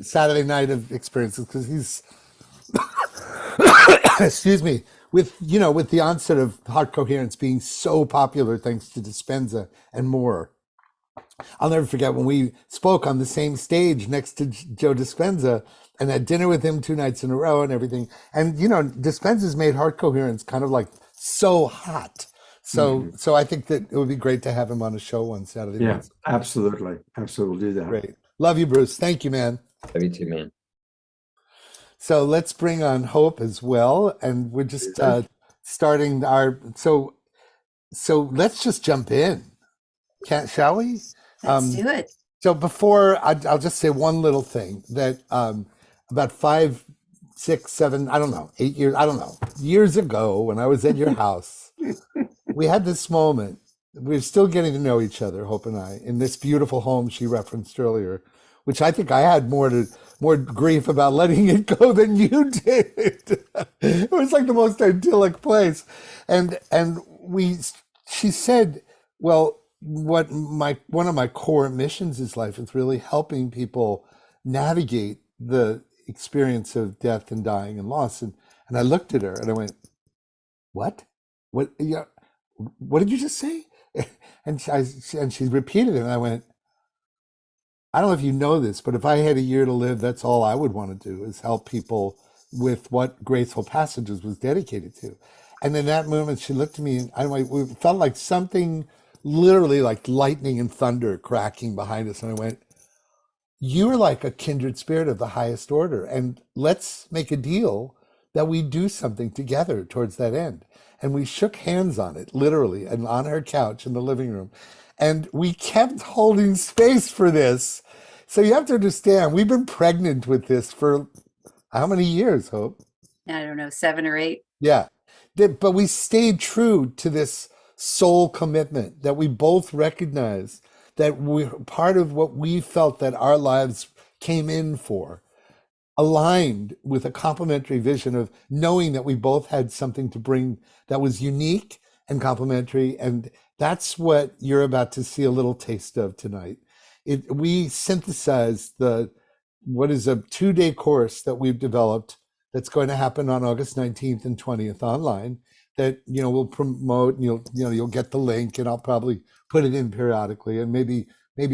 Saturday night of experiences, because he's excuse me, with the onset of heart coherence being so popular thanks to Dispenza and more. I'll never forget when we spoke on the same stage next to Joe Dispenza and had dinner with him 2 nights in a row and everything. And Dispenza's made heart coherence kind of like so hot. So I think that it would be great to have him on a show one Saturday. Yeah, absolutely. Absolutely. We'll do that. Great. Love you, Bruce. Thank you, man. Love you too, man. So let's bring on Hope as well. And we're just starting our, so let's just jump in. Shall we? Let's do it. So before, I'll just say one little thing that about 5, 6, 7, I don't know, 8 years, I don't know, years ago when I was at your house, we had this moment. We're still getting to know each other, Hope and I, in this beautiful home she referenced earlier, which I think I had more grief about letting it go than you did. It was like the most idyllic place. And she said, well, one of my core missions in life is really helping people navigate the experience of death and dying and loss. And I looked at her and I went, what did you just say? And she repeated it, and I went, I don't know if you know this, but if I had a year to live, that's all I would want to do is help people with what Graceful Passages was dedicated to. And in that moment, she looked at me, and it felt like something literally like lightning and thunder cracking behind us. And I went, you are like a kindred spirit of the highest order, and let's make a deal that we do something together towards that end. And we shook hands on it, literally, and on her couch in the living room. And we kept holding space for this. So you have to understand, we've been pregnant with this for how many years, Hope? I don't know, 7 or 8. Yeah. But we stayed true to this soul commitment that we both recognize that we're part of what we felt that our lives came in for, aligned with a complementary vision of knowing that we both had something to bring that was unique and complementary. And that's what you're about to see a little taste of tonight. We synthesized what is a 2-day course that we've developed that's going to happen on August 19th and 20th online that, we'll promote, and you'll get the link, and I'll probably put it in periodically, and maybe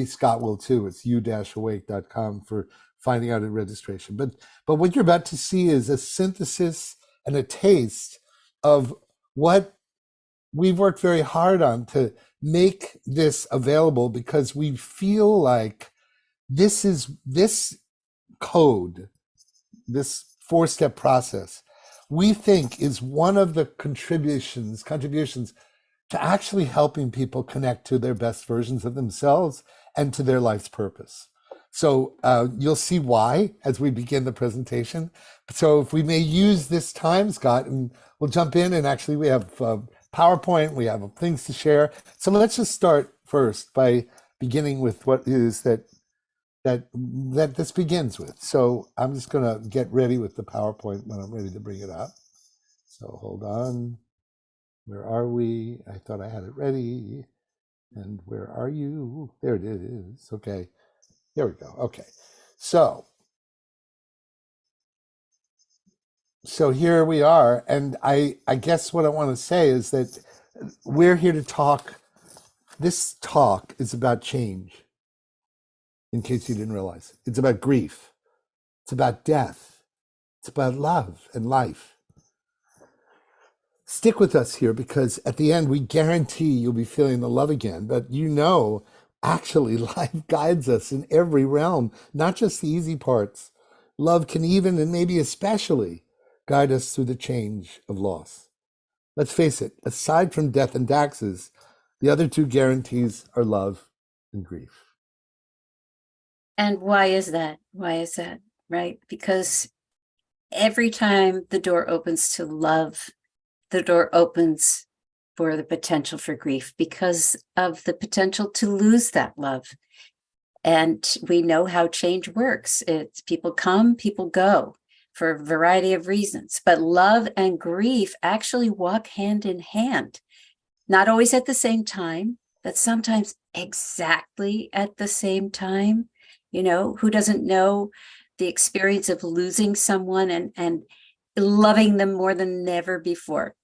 Scott will too. It's u-awake.com for finding out a registration. But what you're about to see is a synthesis and a taste of what we've worked very hard on to make this available, because we feel like this code, this 4-step process, we think is one of the contributions to actually helping people connect to their best versions of themselves and to their life's purpose. So you'll see why as we begin the presentation. So if we may use this time, Scott, and we'll jump in, and actually we have PowerPoint, we have things to share. So let's just start first by beginning with what is that this begins with. So I'm just going to get ready with the PowerPoint when I'm ready to bring it up. So hold on. Where are we? I thought I had it ready. And where are you? There it is. Okay. There we go. Okay. So here we are. And I guess what I want to say is that we're here to talk. This talk is about change, in case you didn't realize. It's about grief. It's about death. It's about love and life. Stick with us here, because at the end, we guarantee you'll be feeling the love again. But actually, life guides us in every realm, not just the easy parts. Love can even, and maybe especially, guide us through the change of loss. Let's face it, aside from death and taxes, the other two guarantees are love and grief. And why is that? Why is that? Right? Because every time the door opens to love, the door opens for the potential for grief, because of the potential to lose that love. And we know how change works. It's people come, people go for a variety of reasons. But love and grief actually walk hand in hand, not always at the same time, but sometimes exactly at the same time. Who doesn't know the experience of losing someone and loving them more than ever before,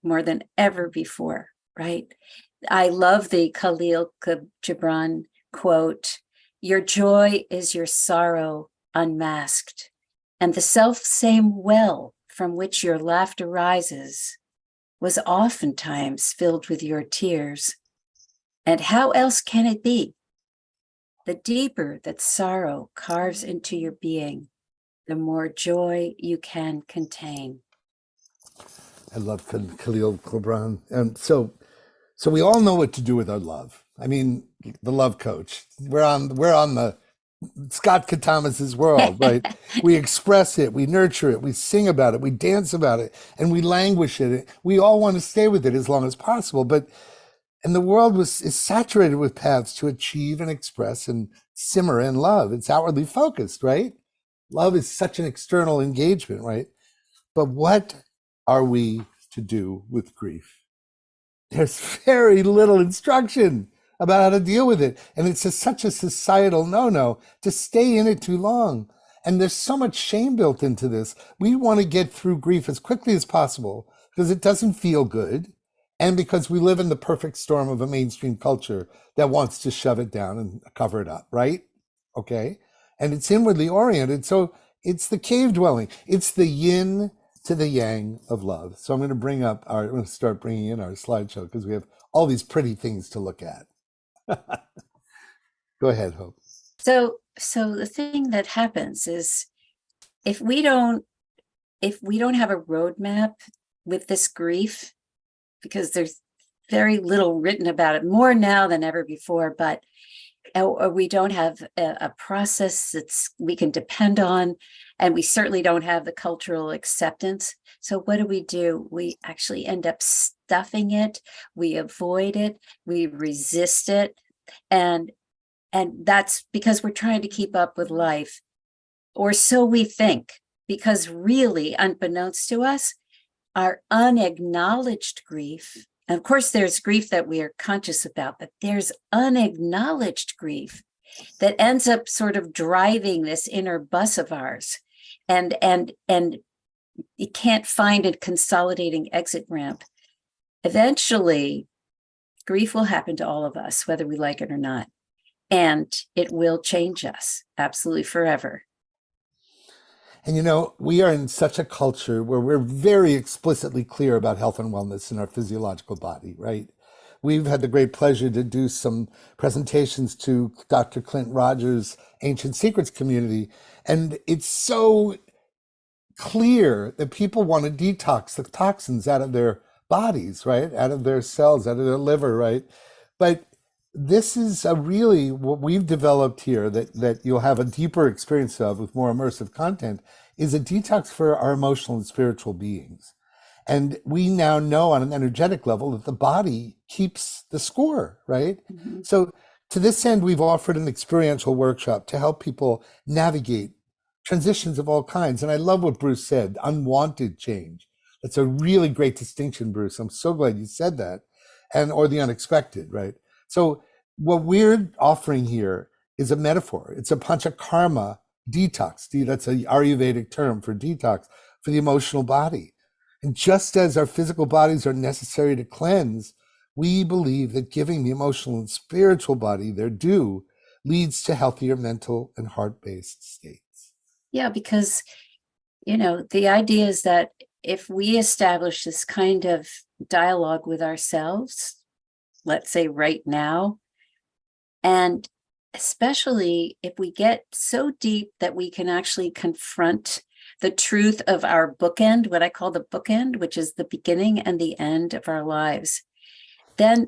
right? I love the Khalil Gibran quote, "Your joy is your sorrow unmasked, and the self-same well from which your laughter rises was oftentimes filled with your tears. And how else can it be? The deeper that sorrow carves into your being, the more joy you can contain." I love Khalil Gibran. So we all know what to do with our love. I mean, the love coach. We're on the Scott Katamas's world, right? We express it, we nurture it, we sing about it, we dance about it, and we languish it. We all want to stay with it as long as possible. And the world is saturated with paths to achieve and express and simmer in love. It's outwardly focused, right? Love is such an external engagement, right? But what are we to do with grief? There's very little instruction about how to deal with it. And it's such a societal no-no to stay in it too long. And there's so much shame built into this. We want to get through grief as quickly as possible because it doesn't feel good. And because we live in the perfect storm of a mainstream culture that wants to shove it down and cover it up, right? Okay. And it's inwardly oriented. So it's the cave dwelling. It's the yin to the yang of love. So I'm going to start bringing in our slideshow because we have all these pretty things to look at. Go ahead, Hope. So the thing that happens is if we don't have a roadmap with this grief, because there's very little written about it, more now than ever before, but or we don't have a process that we can depend on, and we certainly don't have the cultural acceptance. So what do? We actually end up stuffing it, we avoid it, we resist it, and that's because we're trying to keep up with life, or so we think, because really, unbeknownst to us, our unacknowledged grief, and of course there's grief that we are conscious about, but there's unacknowledged grief that ends up sort of driving this inner bus of ours, and you can't find a consolidating exit ramp. Eventually, grief will happen to all of us, whether we like it or not, and it will change us absolutely forever. And we are in such a culture where we're very explicitly clear about health and wellness in our physiological body, right? We've had the great pleasure to do some presentations to Dr. Clint Rogers' Ancient Secrets community. And it's so clear that people want to detox the toxins out of their bodies, right? Out of their cells, out of their liver, right? But this is really what we've developed here that you'll have a deeper experience of with more immersive content, is a detox for our emotional and spiritual beings. And we now know on an energetic level that the body keeps the score, right? Mhm. So to this end, we've offered an experiential workshop to help people navigate transitions of all kinds. And I love what Bruce said, unwanted change. That's a really great distinction, Bruce. I'm so glad you said that. And or the unexpected, right? So what we're offering here is a metaphor. It's a panchakarma detox. That's a Ayurvedic term for detox for the emotional body. And just as our physical bodies are necessary to cleanse, we believe that giving the emotional and spiritual body their due leads to healthier mental and heart-based states. Yeah, because, the idea is that if we establish this kind of dialogue with ourselves, let's say right now, and especially if we get so deep that we can actually confront the truth of our bookend, what I call the bookend, which is the beginning and the end of our lives, then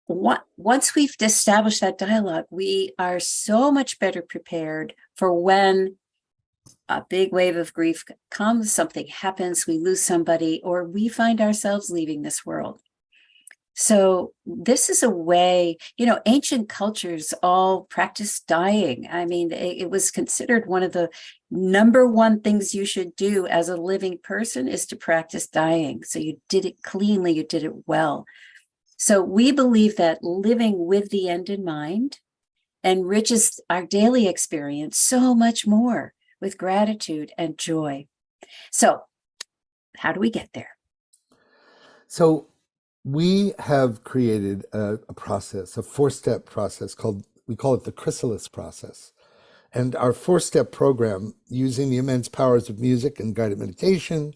once we've established that dialogue, we are so much better prepared for when a big wave of grief comes, something happens, we lose somebody, or we find ourselves leaving this world. So this is a way, ancient cultures all practiced dying. I mean, it was considered one of the number one things you should do as a living person is to practice dying. So you did it cleanly, you did it well. So we believe that living with the end in mind enriches our daily experience so much more with gratitude and joy. So how do we get there? So we have created a process, a 4-step process we call it the Chrysalis process. And our 4-step program, using the immense powers of music and guided meditation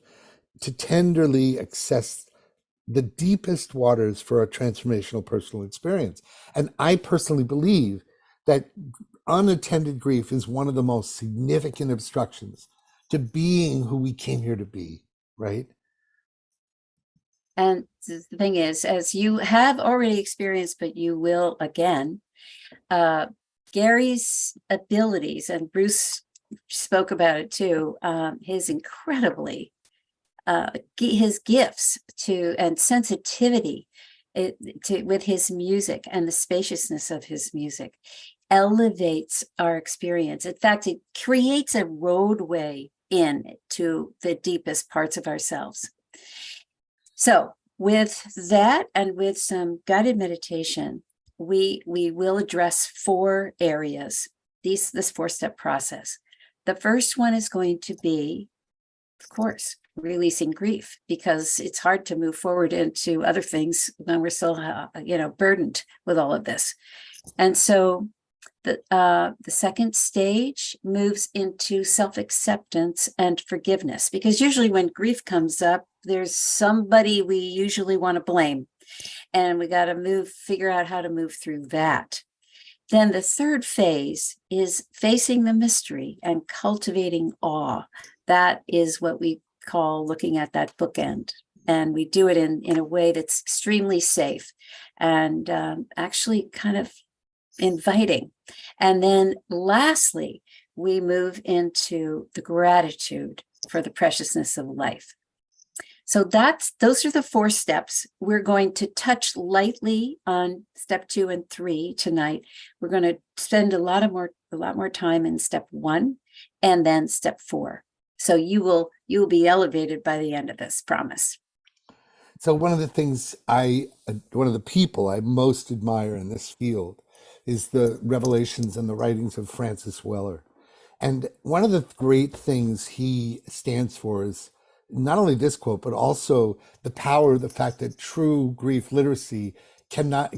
to tenderly access the deepest waters for a transformational personal experience. And I personally believe that unattended grief is one of the most significant obstructions to being who we came here to be, right? And the thing is, as you have already experienced, but you will again, Gary's abilities, and Bruce spoke about it too, his incredibly, his gifts and sensitivity with his music and the spaciousness of his music elevates our experience. In fact, it creates a roadway to the deepest parts of ourselves. So with that and with some guided meditation, we will address 4 areas, this 4-step process. The first one is going to be, of course, releasing grief, because it's hard to move forward into other things when we're still, burdened with all of this. And so the second stage moves into self-acceptance and forgiveness, because usually when grief comes up, there's somebody we usually want to blame, and we got to figure out how to move through that. Then the third phase is facing the mystery and cultivating awe. That is what we call looking at that bookend. And we do it in a way that's extremely safe and actually kind of inviting. And then lastly, we move into the gratitude for the preciousness of life. So those are the 4 steps. We're going to touch lightly on step 2 and 3 tonight. We're going to spend a lot more time in step 1 and then step 4. So you will be elevated by the end of this, promise. So one of the people I most admire in this field is the revelations and the writings of Francis Weller. And one of the great things he stands for is not only this quote, but also the fact that true grief literacy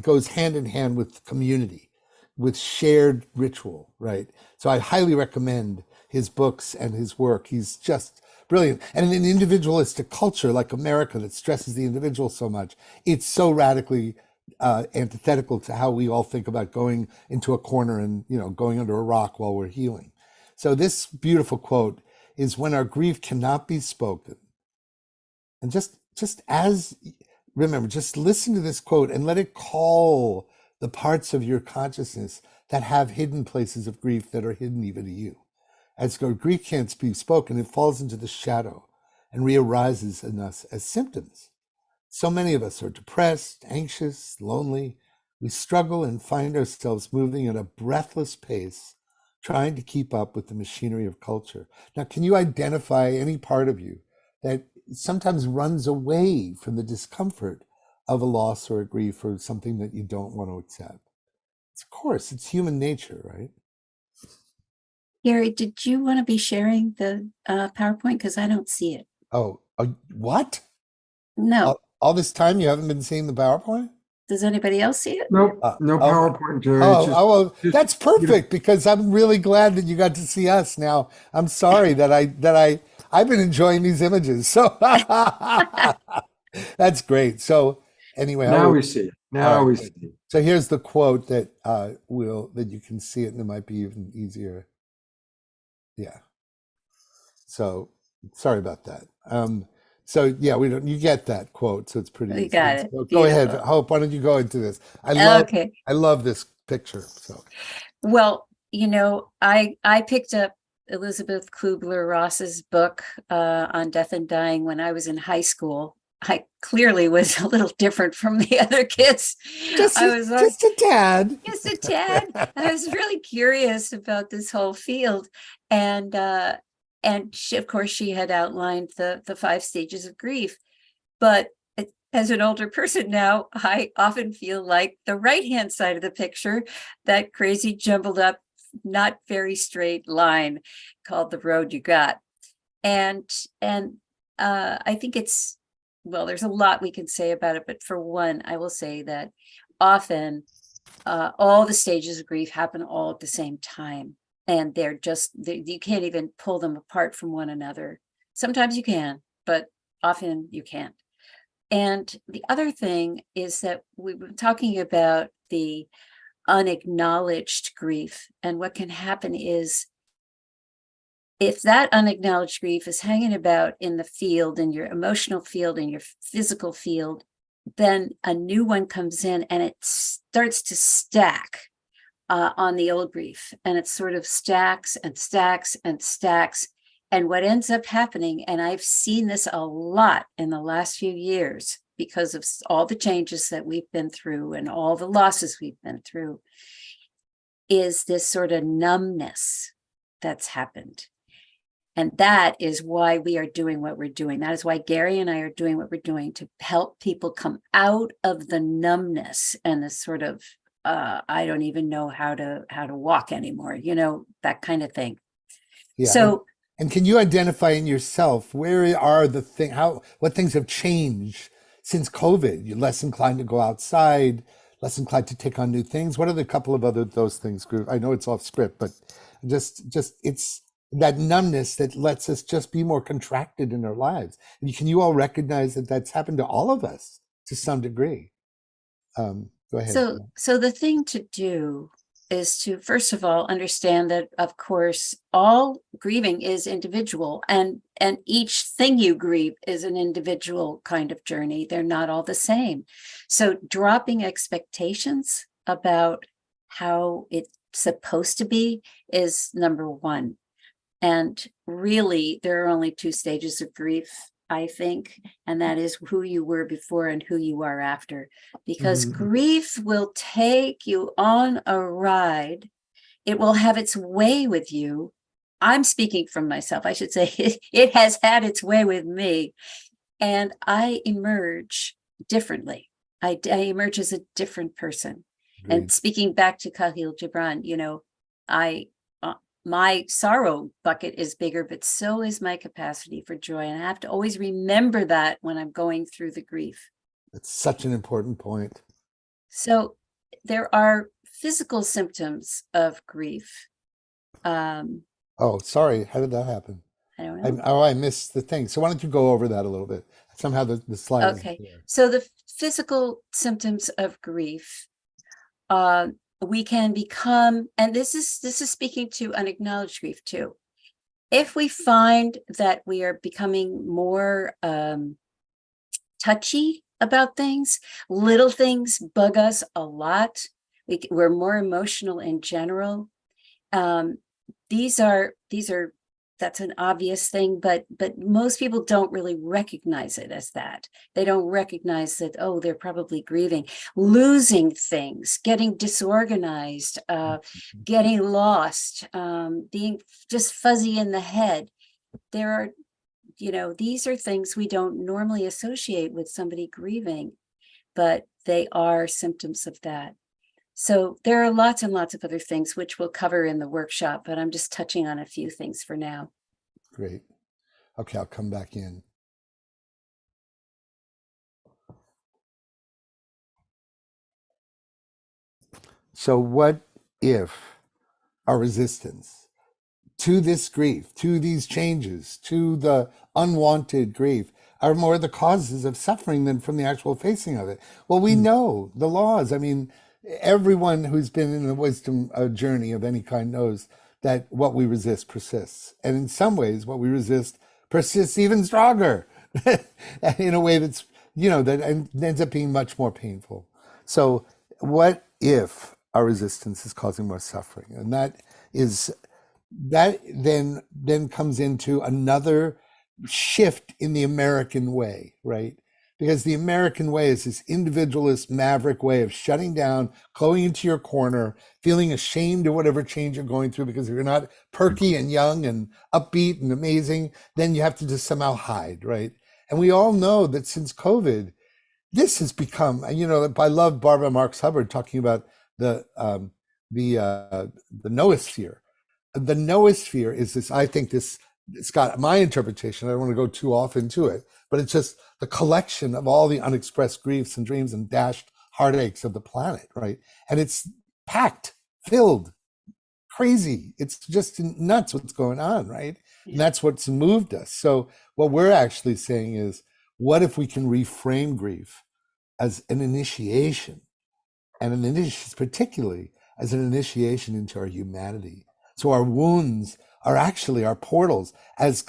goes hand in hand with community, with shared ritual, right? So I highly recommend his books and his work. He's just brilliant. And in an individualistic culture like America that stresses the individual so much, it's so radically antithetical to how we all think about going into a corner and, going under a rock while we're healing. So this beautiful quote is, when our grief cannot be spoken. And just listen to this quote and let it call the parts of your consciousness that have hidden places of grief that are hidden even to you. As grief can't be spoken, it falls into the shadow. and rearises in us as symptoms. So many of us are depressed, anxious, lonely. We struggle and find ourselves moving at a breathless pace, trying to keep up with the machinery of culture. Now, can you identify any part of you that sometimes runs away from the discomfort of a loss or a grief or something that you don't want to accept? Of course, it's human nature, right? Gary, did you want to be sharing the PowerPoint? Because I don't see it. Oh, what? No. All this time you haven't been seeing the PowerPoint? Does anybody else see it? Nope, no oh, PowerPoint, Jerry. Oh, It's just- well, just, that's perfect because I'm really glad that you got to see us. Now, I'm sorry that I've been enjoying these images. So that's great. So anyway, now we see it. Now All right, we good. see it. So here's the quote that that you can see it, and it might be even easier. Yeah. So sorry about that. So yeah, we don't. You get that quote, so it's pretty. We easy. got it. So go ahead, Beautiful. Hope. Why don't you go into this? I Okay. love this picture. So Well, I picked up Elizabeth Kubler-Ross's book on death and dying when I was in high school. I clearly was a little different from the other kids. just I was just a tad. just a tad. I was really curious about this whole field, and she, of course, she had outlined the 5 stages of grief. But as an older person now, I often feel like the right-hand side of the picture, that crazy jumbled up, not very straight line called the road you got, and I think it's, well, there's a lot we can say about it, but for one, I will say that often all the stages of grief happen all at the same time, and you can't even pull them apart from one another. Sometimes you can, but often you can't. And the other thing is that we were talking about the unacknowledged grief, and what can happen is, if that unacknowledged grief is hanging about in the field, in your emotional field, in your physical field, then a new one comes in and it starts to stack on the old grief. And it sort of stacks and stacks and stacks. And what ends up happening, and I've seen this a lot in the last few years because of all the changes that we've been through and all the losses we've been through, is this sort of numbness that's happened. And that is why we are doing what we're doing. That is why Gary and I are doing what we're doing, to help people come out of the numbness and the sort of, I don't even know how to walk anymore, that kind of thing. Yeah. So, and can you identify in yourself where are what things have changed since COVID? You're less inclined to go outside, less inclined to take on new things. What are the couple of those things? I know it's off script, but just it's that numbness that lets us just be more contracted in our lives. And can you all recognize that that's happened to all of us to some degree? Go ahead. So the thing to do is to, first of all, understand that, of course, all grieving is individual, and each thing you grieve is an individual kind of journey. They're not all the same. So dropping expectations about how it's supposed to be is number one. And really, there are only 2 stages of grief, I think, and that is who you were before and who you are after. Because grief will take you on a ride. It will have its way with you. I'm speaking from myself. I should say it has had its way with me. And I emerge differently. I emerge as a different person. Agreed. And speaking back to Khalil Gibran, my sorrow bucket is bigger, but so is my capacity for joy. And I have to always remember that when I'm going through the grief. That's such an important point. So there are physical symptoms of grief. Oh, sorry. How did that happen? I don't know. I missed the thing. So why don't you go over that a little bit? Somehow the slide. Okay. Isn't there. So the physical symptoms of grief, we can become, and this is speaking to unacknowledged grief too. If we find that we are becoming more touchy about things, little things bug us a lot. We're more emotional in general. These are that's an obvious thing, but most people don't really recognize it as that. They don't recognize that, oh, they're probably grieving, losing things, getting disorganized, getting lost, being just fuzzy in the head. There are, these are things we don't normally associate with somebody grieving, but they are symptoms of that. So there are lots and lots of other things which we'll cover in the workshop, but I'm just touching on a few things for now. Great. Okay, I'll come back in. So what if our resistance to this grief, to these changes, to the unwanted grief, are more the causes of suffering than from the actual facing of it? Well, we know the laws. I mean, everyone who's been in a wisdom journey of any kind knows that what we resist persists. And in some ways, what we resist persists even stronger in a way that's, that ends up being much more painful. So what if our resistance is causing more suffering? And that then comes into another shift in the American way, right? Because the American way is this individualist, maverick way of shutting down, going into your corner, feeling ashamed of whatever change you're going through, because if you're not perky and young and upbeat and amazing, then you have to just somehow hide, right? And we all know that since COVID, this has become, I love Barbara Marx Hubbard talking about the noosphere. The noosphere is this, I think it's got my interpretation. I don't want to go too off into it, but it's just the collection of all the unexpressed griefs and dreams and dashed heartaches of the planet, right? And it's packed, filled, crazy. It's just nuts what's going on, right? And that's what's moved us. So what we're actually saying is, what if we can reframe grief as an initiation, and an initiation particularly as an initiation into our humanity? So our wounds are actually our portals. As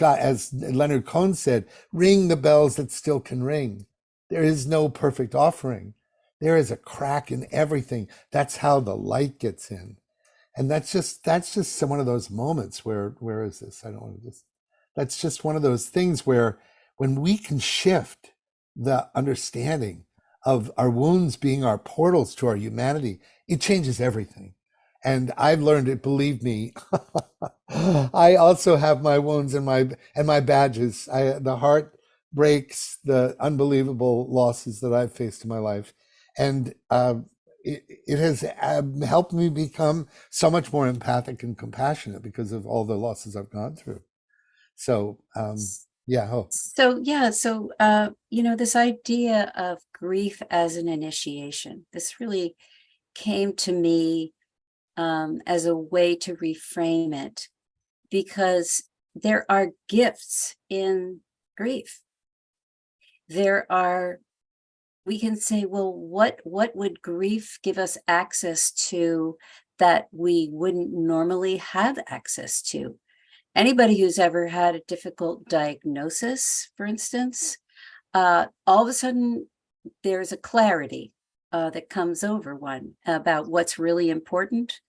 Leonard Cohen said, ring the bells that still can ring. There is no perfect offering. There is a crack in everything. That's how the light gets in. And that's just one of those moments where is this? That's just one of those things where when we can shift the understanding of our wounds being our portals to our humanity, it changes everything. And I've learned it, believe me. I also have my wounds and my badges. The heart breaks, the unbelievable losses that I've faced in my life. And it has helped me become so much more empathic and compassionate because of all the losses I've gone through. So, yeah. So, this idea of grief as an initiation, this really came to me as a way to reframe it, because there are gifts in grief. We can say, well, what would grief give us access to that we wouldn't normally have access to? Anybody who's ever had a difficult diagnosis, for instance, all of a sudden there's a clarity that comes over one about what's really important.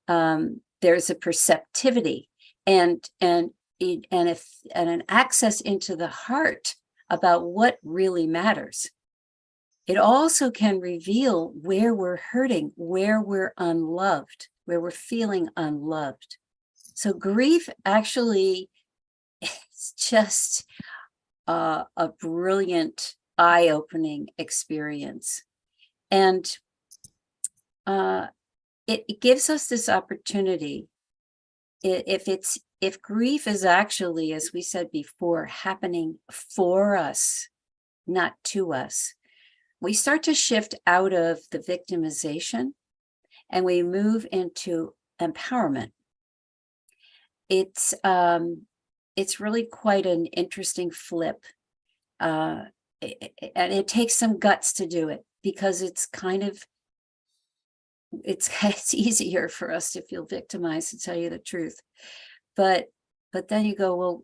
There's a perceptivity and an access into the heart about what really matters. It also can reveal where we're hurting, where we're unloved, where we're feeling unloved. So grief actually is just a brilliant, eye-opening experience. And it gives us this opportunity. If grief is actually, as we said before, happening for us, not to us, we start to shift out of the victimization and we move into empowerment. It's really quite an interesting flip. And it takes some guts to do it, because it's it's easier for us to feel victimized, to tell you the truth. But then you go, well,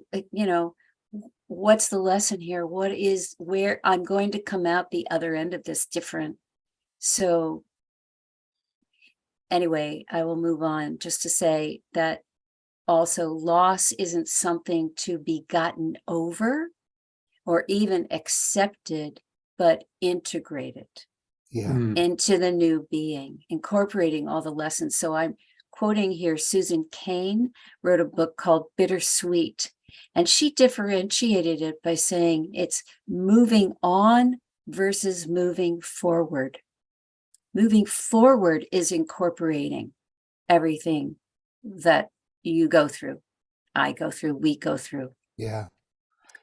what's the lesson here? Where I'm going to come out the other end of this different. So anyway, I will move on just to say that also loss isn't something to be gotten over or even accepted, but integrated Yeah. Mm. into the new being, incorporating all the lessons. So I'm quoting here, Susan Cain wrote a book called Bittersweet, and she differentiated it by saying it's moving on versus moving forward. Moving forward is incorporating everything that you go through, I go through, we go through. Yeah.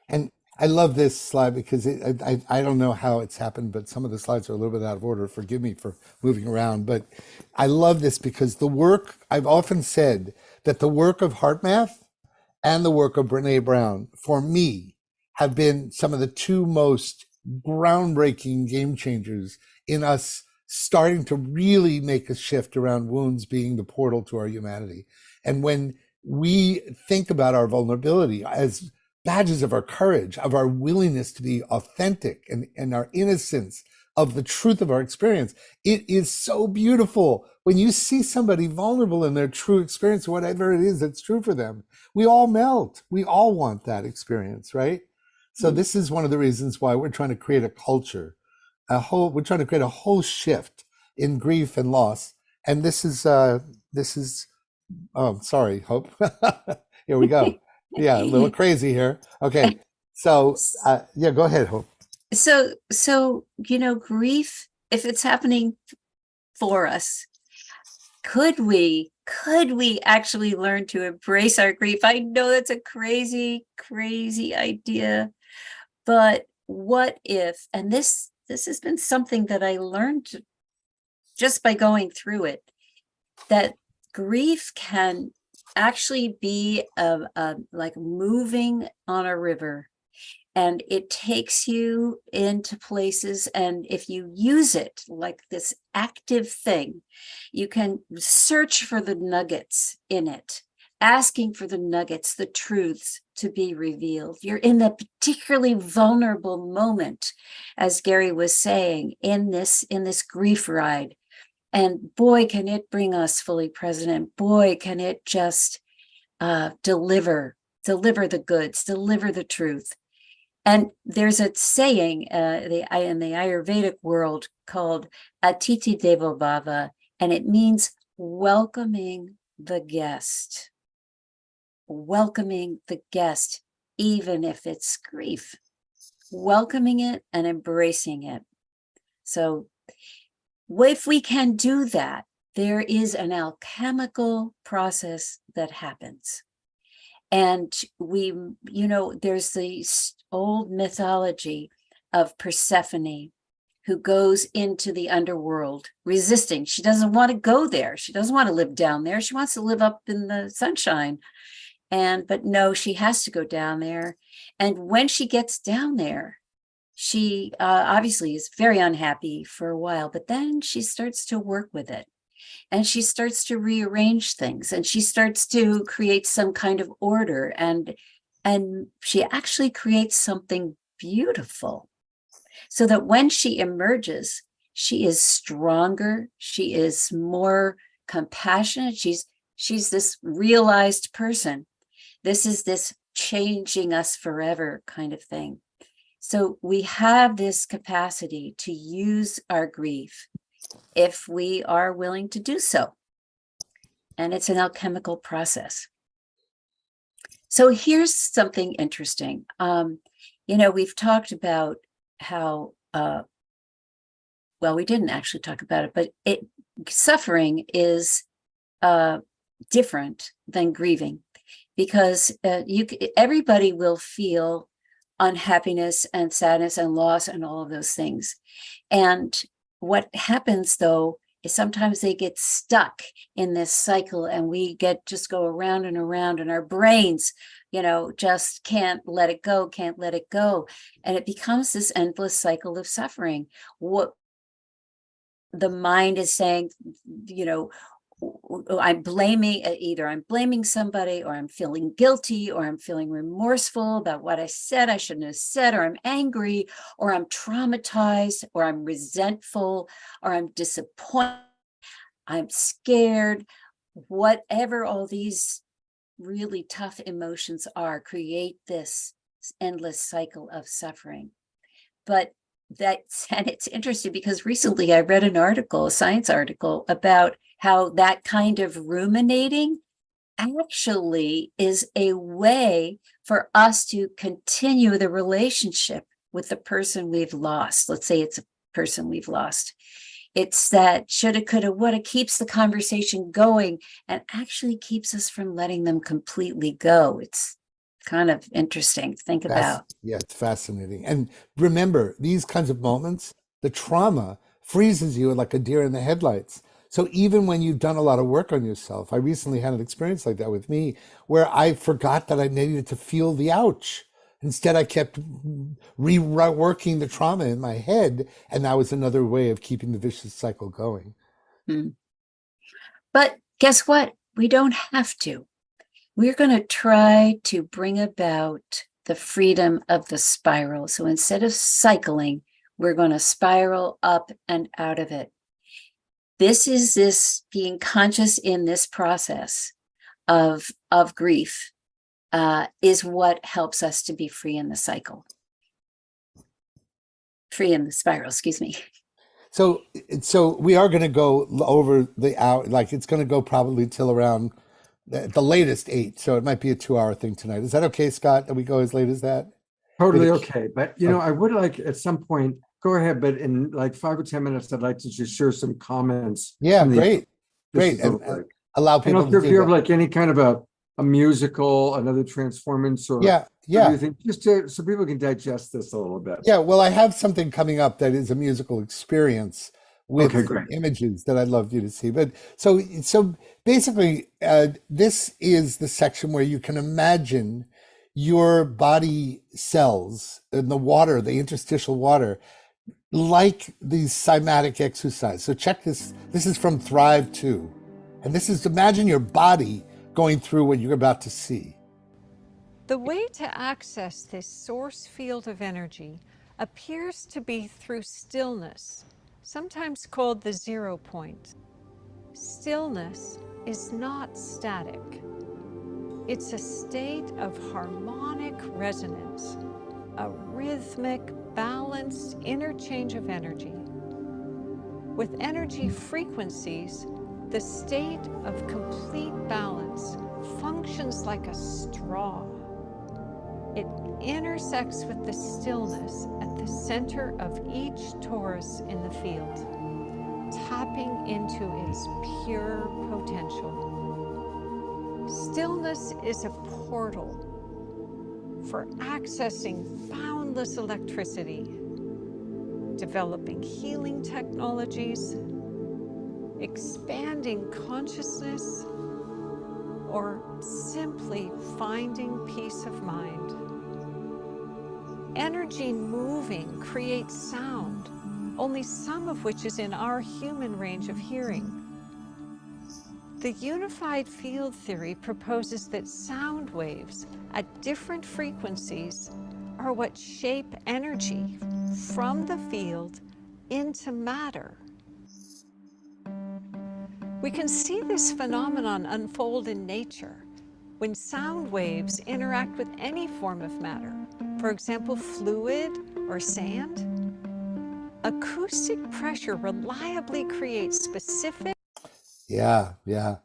And I love this slide because I don't know how it's happened, but some of the slides are a little bit out of order. Forgive me for moving around. But I love this because the work, I've often said that the work of HeartMath and the work of Brene Brown, for me, have been some of the two most groundbreaking game changers in us starting to really make a shift around wounds being the portal to our humanity. And when we think about our vulnerability as badges of our courage, of our willingness to be authentic and our innocence of the truth of our experience, it is so beautiful when you see somebody vulnerable in their true experience, whatever it is that's true for them. We all melt. We all want that experience, right? So this is one of the reasons why we're trying to create a culture, we're trying to create a whole shift in grief and loss. And this is, oh, sorry, Hope. Here we go. Yeah, a little crazy here. Okay. So, yeah, go ahead, Hope. So, grief, if it's happening for us, could we actually learn to embrace our grief? I know that's a crazy idea, but what if, and this has been something that I learned just by going through it, that grief can actually be like moving on a river, and it takes you into places, and if you use it like this active thing, you can search for the nuggets in it, asking for the nuggets, the truths to be revealed. You're in that particularly vulnerable moment, as Gary was saying, in this grief ride. And boy, can it bring us fully present, and boy, can it just deliver the goods, deliver the truth. And there's a saying in the Ayurvedic world called Atiti Devo Bhava, and it means welcoming the guest. Welcoming the guest, even if it's grief. Welcoming it and embracing it. So if we can do that, there is an alchemical process that happens. And there's the old mythology of Persephone, who goes into the underworld resisting. She doesn't want to go there. She doesn't want to live down there. She wants to live up in the sunshine. But no, she has to go down there. And when she gets down there, she obviously is very unhappy for a while, but then she starts to work with it. And she starts to rearrange things, and she starts to create some kind of order, and she actually creates something beautiful, so that when she emerges, she is stronger, she is more compassionate, she's this realized person. This is this changing us forever kind of thing. So we have this capacity to use our grief if we are willing to do so. And it's an alchemical process. So here's something interesting. We've talked about how, we didn't actually talk about it, but suffering is different than grieving, because everybody will feel unhappiness and sadness and loss and all of those things. And what happens, though, is sometimes they get stuck in this cycle, and we just go around and around, and our brains, just can't let it go. And it becomes this endless cycle of suffering. What the mind is saying, I'm blaming somebody, or I'm feeling guilty, or I'm feeling remorseful about what I said I shouldn't have said, or I'm angry, or I'm traumatized, or I'm resentful, or I'm disappointed, I'm scared, whatever all these really tough emotions are, create this endless cycle of suffering. But and it's interesting because recently I read an article, a science article, about how that kind of ruminating actually is a way for us to continue the relationship with the person we've lost. Let's say it's a person we've lost. It's that shoulda, coulda, woulda keeps the conversation going and actually keeps us from letting them completely go. It's kind of interesting to think about. Yeah, it's fascinating. And remember, these kinds of moments, the trauma freezes you like a deer in the headlights. So even when you've done a lot of work on yourself, I recently had an experience like that with me where I forgot that I needed to feel the ouch. Instead, I kept reworking the trauma in my head, and that was another way of keeping the vicious cycle going. Mm. But guess what? We don't have to. We're going to try to bring about the freedom of the spiral. So instead of cycling, we're going to spiral up and out of it. This being conscious in this process of grief is what helps us to be free in the cycle. Free in the spiral, excuse me. So we are going to go over the hour, like it's going to go probably till around the latest 8. So it might be a 2-hour thing tonight. Is that okay, Scott? That we go as late as that? Totally okay. But, I would like at some point, go ahead, but in like 5 or 10 minutes, I'd like to just share some comments. Yeah, from the- great. this is And like- allow And people if to you do have that. like any kind of a musical, another transformance or Yeah, yeah. everything, just so people can digest this a little bit. Yeah, well, I have something coming up that is a musical experience with Okay, great. images that I'd love you to see. But so basically, this is the section where you can imagine your body cells in the water, the interstitial water, like these cymatic exercise. So check this. This is from Thrive 2. And this is, imagine your body going through what you're about to see. The way to access this source field of energy appears to be through stillness, sometimes called the 0 point. Stillness is not static. It's a state of harmonic resonance, a rhythmic, balanced interchange of energy. With energy frequencies, the state of complete balance functions like a straw. It intersects with the stillness at the center of each torus in the field, tapping into its pure potential. Stillness is a portal for accessing boundless electricity, developing healing technologies, expanding consciousness, or simply finding peace of mind. Energy moving creates sound, only some of which is in our human range of hearing. The unified field theory proposes that sound waves at different frequencies are what shape energy from the field into matter. We can see this phenomenon unfold in nature when sound waves interact with any form of matter, for example, fluid or sand. Acoustic pressure reliably creates specific. Yeah, yeah.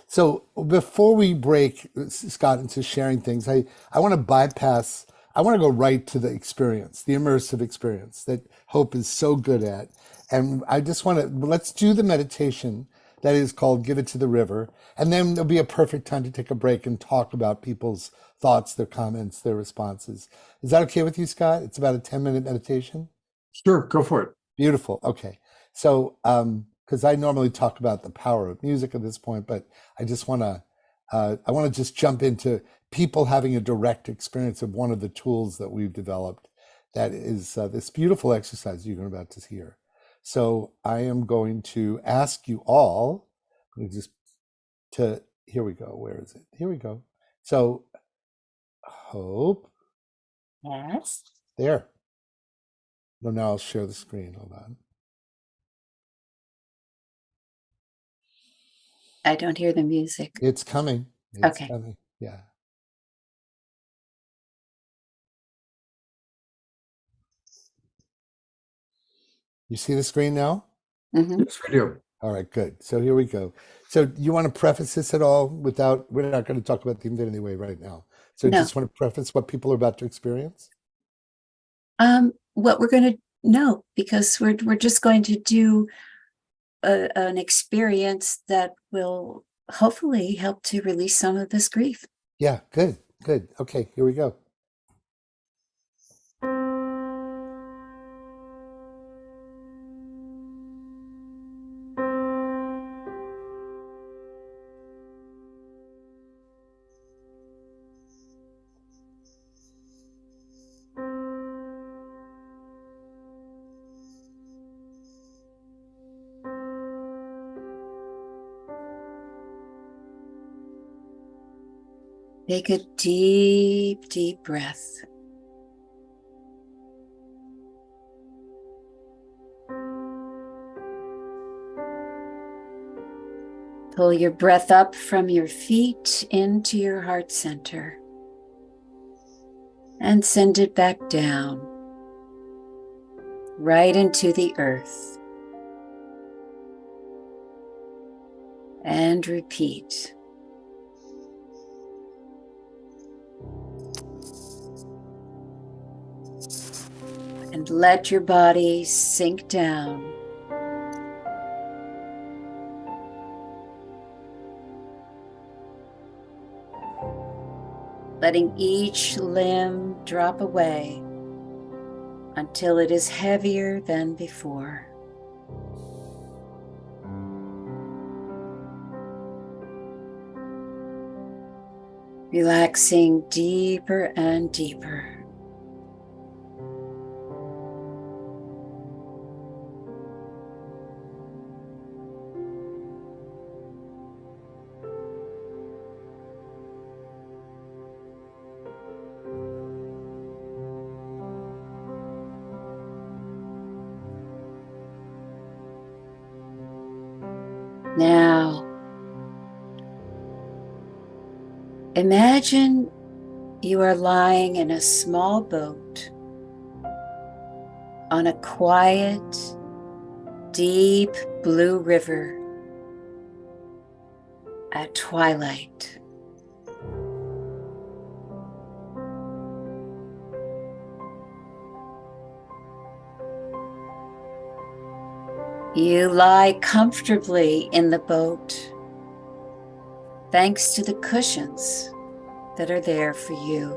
So before we break, Scott, into sharing things, I want to bypass, I want to go right to the experience, the immersive experience that Hope is so good at. And I just want to, let's do the meditation that is called Give It to the River. And then there'll be a perfect time to take a break and talk about people's thoughts, their comments, their responses. Is that okay with you, Scott? It's about a 10-minute meditation. Sure, go for it. Beautiful. Okay. So, because I normally talk about the power of music at this point, but I just want to, I want to just jump into people having a direct experience of one of the tools that we've developed. That is this beautiful exercise you're about to hear. So I am going to ask you all, here we go. Where is it? Here we go. So Hope. Yes. There. No, now I'll share the screen. Hold on. I don't hear the music. It's coming. It's Okay. coming. Yeah. You see the screen now? Mhm. Yes, we do. All right, good. So here we go. So you want to preface this at all without, we're not going to talk about the Infinity Way right now. So No. just want to preface what people are about to experience? What we're going to know, because we're just going to do an experience that will hopefully help to release some of this grief. Yeah, good, good. Okay, here we go. Take a deep, deep breath. Pull your breath up from your feet into your heart center and send it back down, right into the earth. And repeat. And let your body sink down. Letting each limb drop away until it is heavier than before. Relaxing deeper and deeper. Now, imagine you are lying in a small boat on a quiet, deep blue river at twilight. You lie comfortably in the boat, thanks to the cushions that are there for you.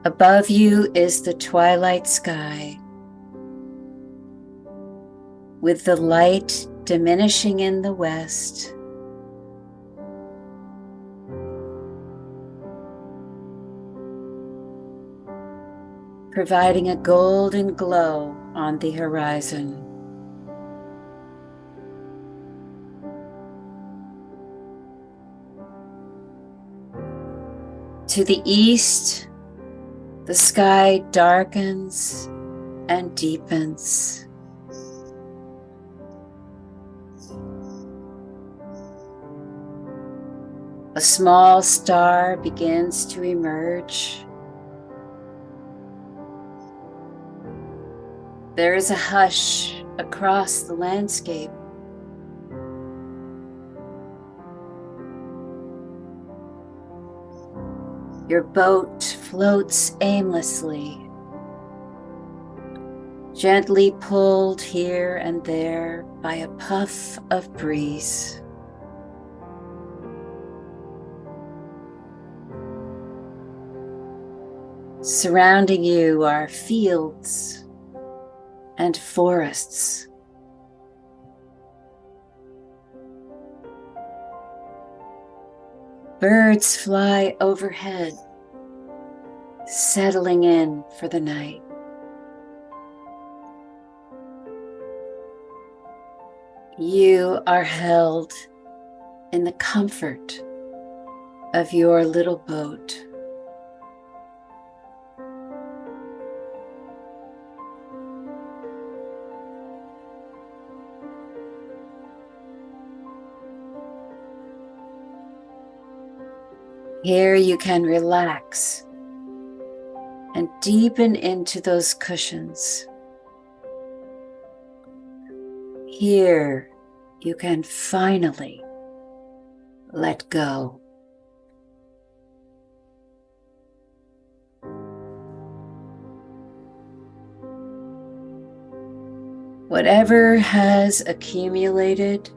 Above you is the twilight sky, with the light diminishing in the west. Providing a golden glow on the horizon. To the east, the sky darkens and deepens. A small star begins to emerge. There is a hush across the landscape. Your boat floats aimlessly, gently pulled here and there by a puff of breeze. Surrounding you are fields and forests. Birds fly overhead, settling in for the night. You are held in the comfort of your little boat. Here you can relax and deepen into those cushions. Here you can finally let go. Whatever has accumulated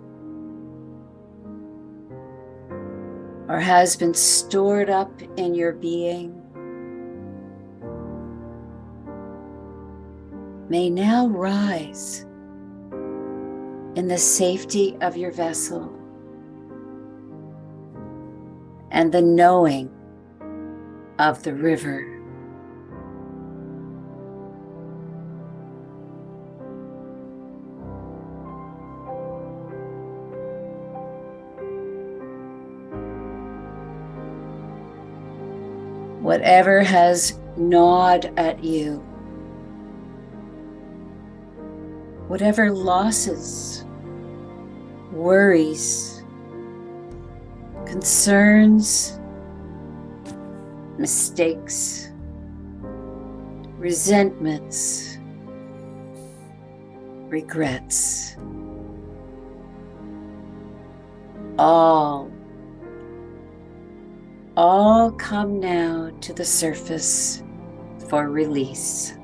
or has been stored up in your being may now rise in the safety of your vessel and the knowing of the river. Whatever has gnawed at you, whatever losses, worries, concerns, mistakes, resentments, regrets, all come now to the surface for release.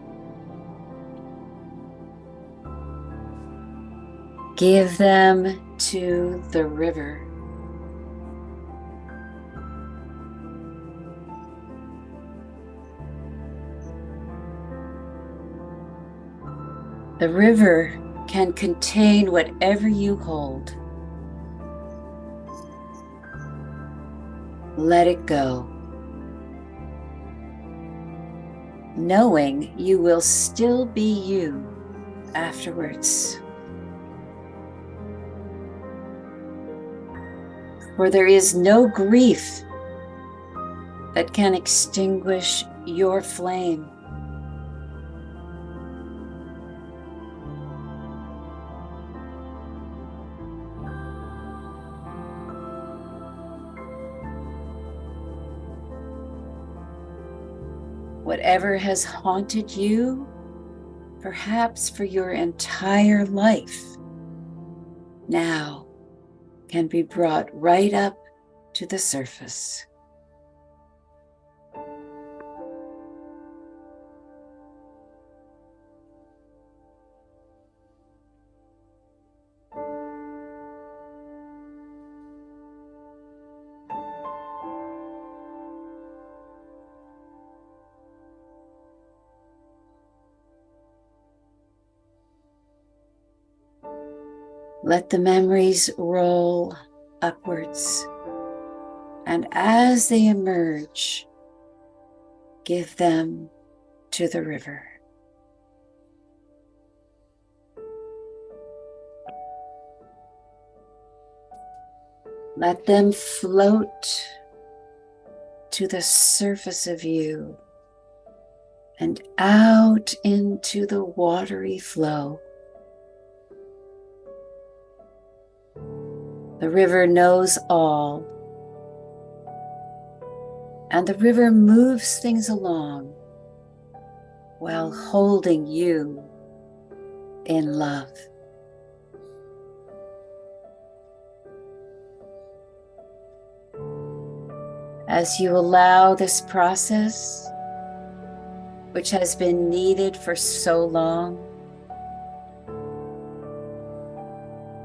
Give them to the river. The river can contain whatever you hold. Let it go, knowing you will still be you afterwards. For there is no grief that can extinguish your flame. Whatever has haunted you, perhaps for your entire life, now can be brought right up to the surface. Let the memories roll upwards, and as they emerge, give them to the river. Let them float to the surface of you and out into the watery flow. The river knows all, and the river moves things along while holding you in love. As you allow this process, which has been needed for so long,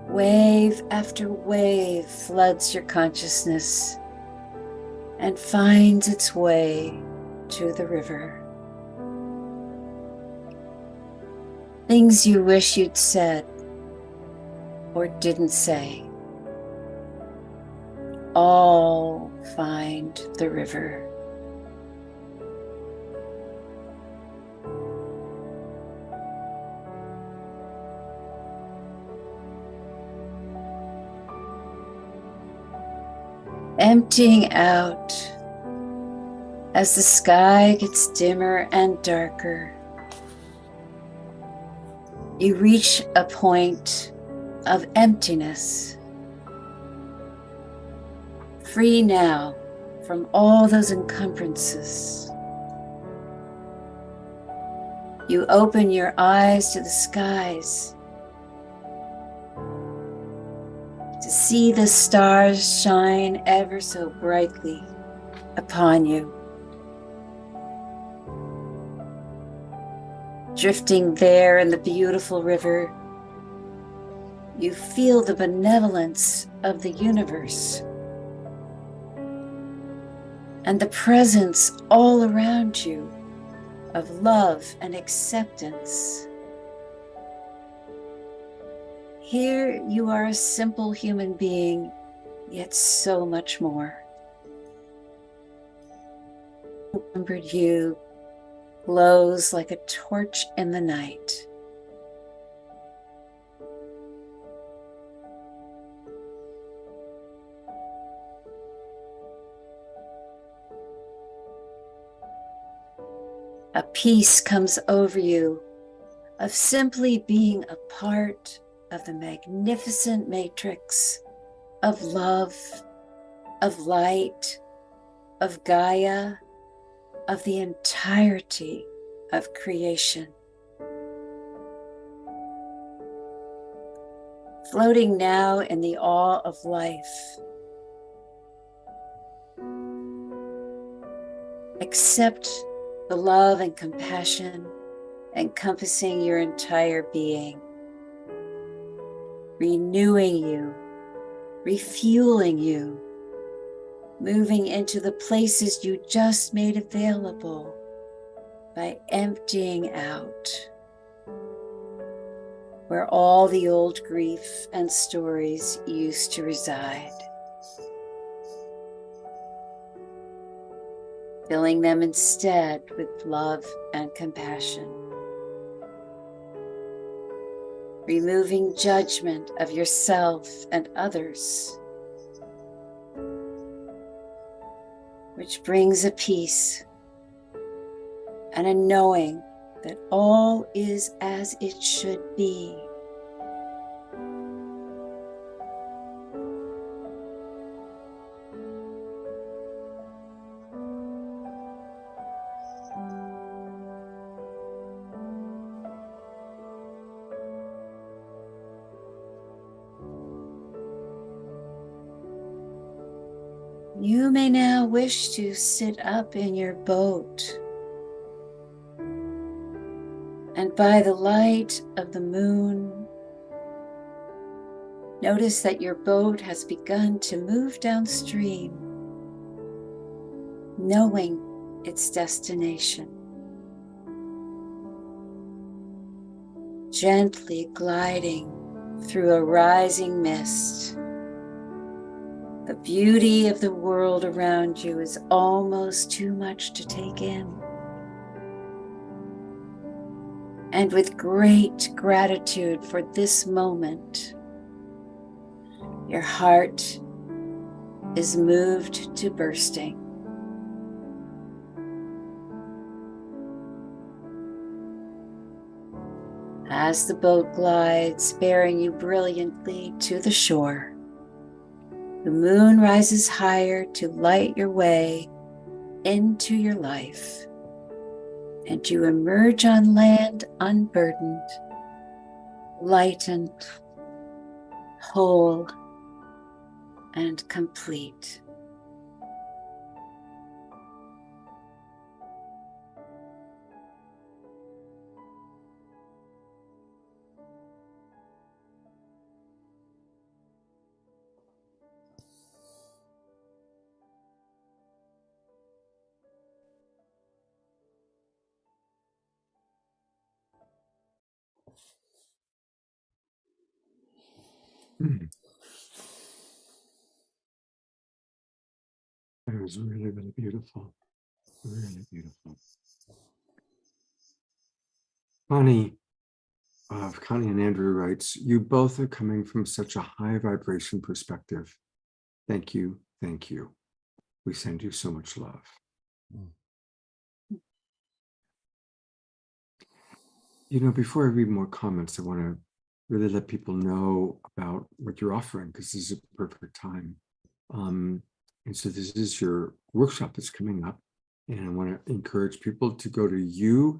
wave after wave floods your consciousness and finds its way to the river. Things you wish you'd said or didn't say, all find the river. Emptying out as the sky gets dimmer and darker. You reach a point of emptiness, free now from all those encumbrances. You open your eyes to the skies to see the stars shine ever so brightly upon you. Drifting there in the beautiful river, you feel the benevolence of the universe and the presence all around you of love and acceptance. Here you are a simple human being, yet so much more. Remembered you glows like a torch in the night. A peace comes over you of simply being a part of the magnificent matrix of love, of light, of Gaia, of the entirety of creation. Floating now in the awe of life. Accept the love and compassion encompassing your entire being, renewing you, refueling you, moving into the places you just made available by emptying out, where all the old grief and stories used to reside. Filling them instead with love and compassion. Removing judgment of yourself and others, which brings a peace and a knowing that all is as it should be. You may now wish to sit up in your boat, and by the light of the moon, notice that your boat has begun to move downstream, knowing its destination. Gently gliding through a rising mist. The beauty of the world around you is almost too much to take in. And with great gratitude for this moment, your heart is moved to bursting. As the boat glides, bearing you brilliantly to the shore, the moon rises higher to light your way into your life, and you emerge on land unburdened, lightened, whole, and complete. Hmm. It was really, really beautiful. Really beautiful. Connie and Andrew writes, you both are coming from such a high vibration perspective. Thank you. Thank you. We send you so much love. You know, before I read more comments, I want to really let people know about what you're offering, because this is a perfect time. And so this is your workshop that's coming up. And I want to encourage people to go to u-awake.com.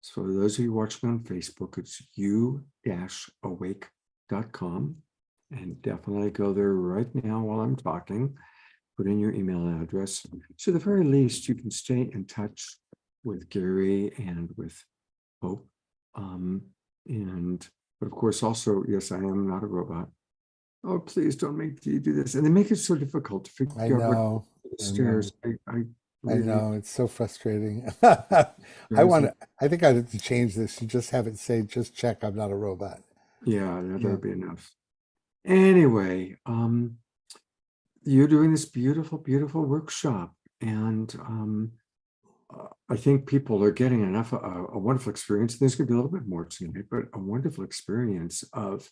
So for those of you watching on Facebook, it's u-awake.com. And definitely go there right now while I'm talking. Put in your email address. So at the very least, you can stay in touch with Gary and with Hope. But of course, also, yes, I am not a robot. Oh, please don't make you do this. And they make it so difficult to I figure out what know. the I stairs. I I really, know. It's so frustrating. I stairs. think I have to change this. You just have it say, just check I'm not a robot. Yeah, that Yeah. would be enough. Anyway, you're doing this beautiful, beautiful workshop. And I think people are getting enough, a wonderful experience. There's going to be a little bit more tonight, but a wonderful experience of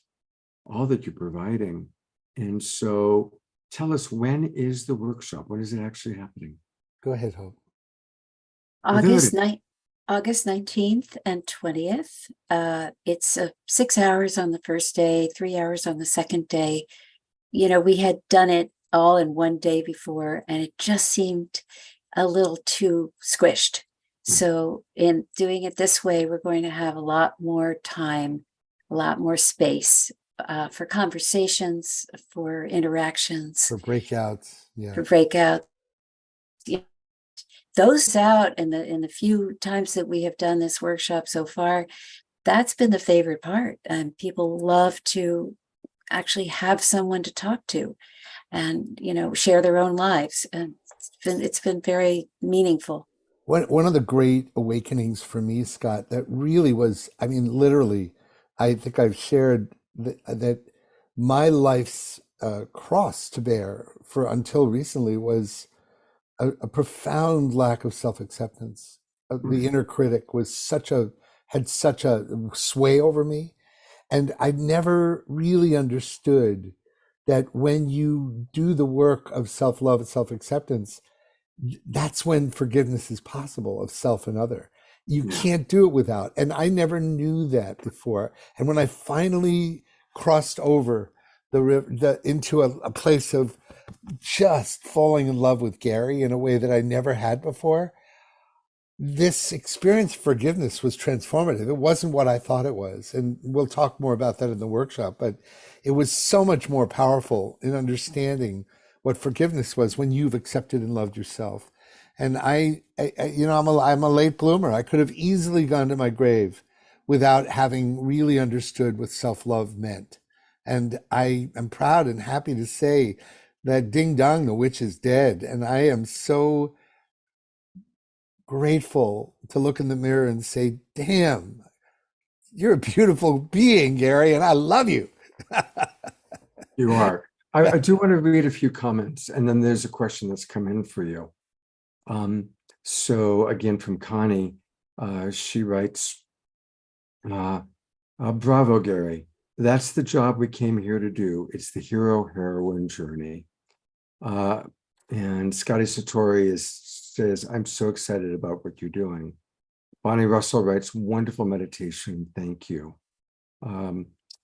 all that you're providing. And so tell us, when is the workshop? When is it actually happening? Go ahead, Hope. Oh, there it is. August 19th and 20th. It's 6 hours on the first day, 3 hours on the second day. You know, we had done it all in one day before, and it just seemed a little too squished. So in doing it this way, we're going to have a lot more time, a lot more space for conversations, for interactions, For breakouts. Yeah. for breakout. Yeah. Those out in the few times that we have done this workshop so far, that's been the favorite part. And people love to actually have someone to talk to and, you know, share their own lives. And it's been very meaningful. One of the great awakenings for me, Scott, that really was, I mean, literally, I think I've shared that my life's cross to bear for until recently was a profound lack of self-acceptance. The inner critic was had such a sway over me. And I never really understood that when you do the work of self-love and self-acceptance, that's when forgiveness is possible of self and other. You Yeah. can't do it without. And I never knew that before. And when I finally crossed over into a place of just falling in love with Gary in a way that I never had before, this experience of forgiveness was transformative. It wasn't what I thought it was. And we'll talk more about that in the workshop, but it was so much more powerful in understanding what forgiveness was when you've accepted and loved yourself. And I'm a late bloomer. I could have easily gone to my grave without having really understood what self-love meant. And I am proud and happy to say that ding dong, the witch is dead. And I am so grateful to look in the mirror and say, damn, you're a beautiful being, Gary, and I love you. You are. I do want to read a few comments, and then there's a question that's come in for you. So again, from Connie, she writes, bravo, Gary. That's the job we came here to do. It's the hero-heroine journey. And Scotty Satori says, I'm so excited about what you're doing. Bonnie Russell writes, wonderful meditation. Thank you.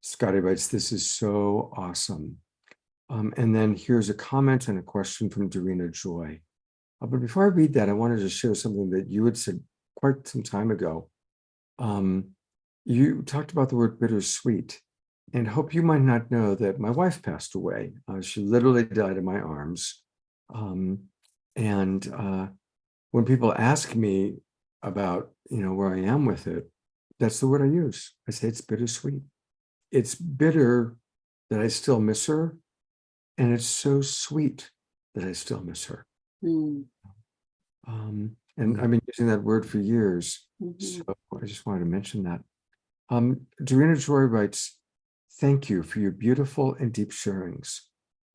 Scotty writes, this is so awesome. And then here's a comment and a question from Dorina Joy. But before I read that, I wanted to share something that you had said quite some time ago. You talked about the word bittersweet. And Hope, you might not know that my wife passed away. She literally died in my arms. When people ask me about, where I am with it, that's the word I use. I say it's bittersweet. It's bitter that I still miss her, and it's so sweet that I still miss her. And I've been using that word for years, so I just wanted to mention that. Dorina Joy writes, thank you for your beautiful and deep sharings.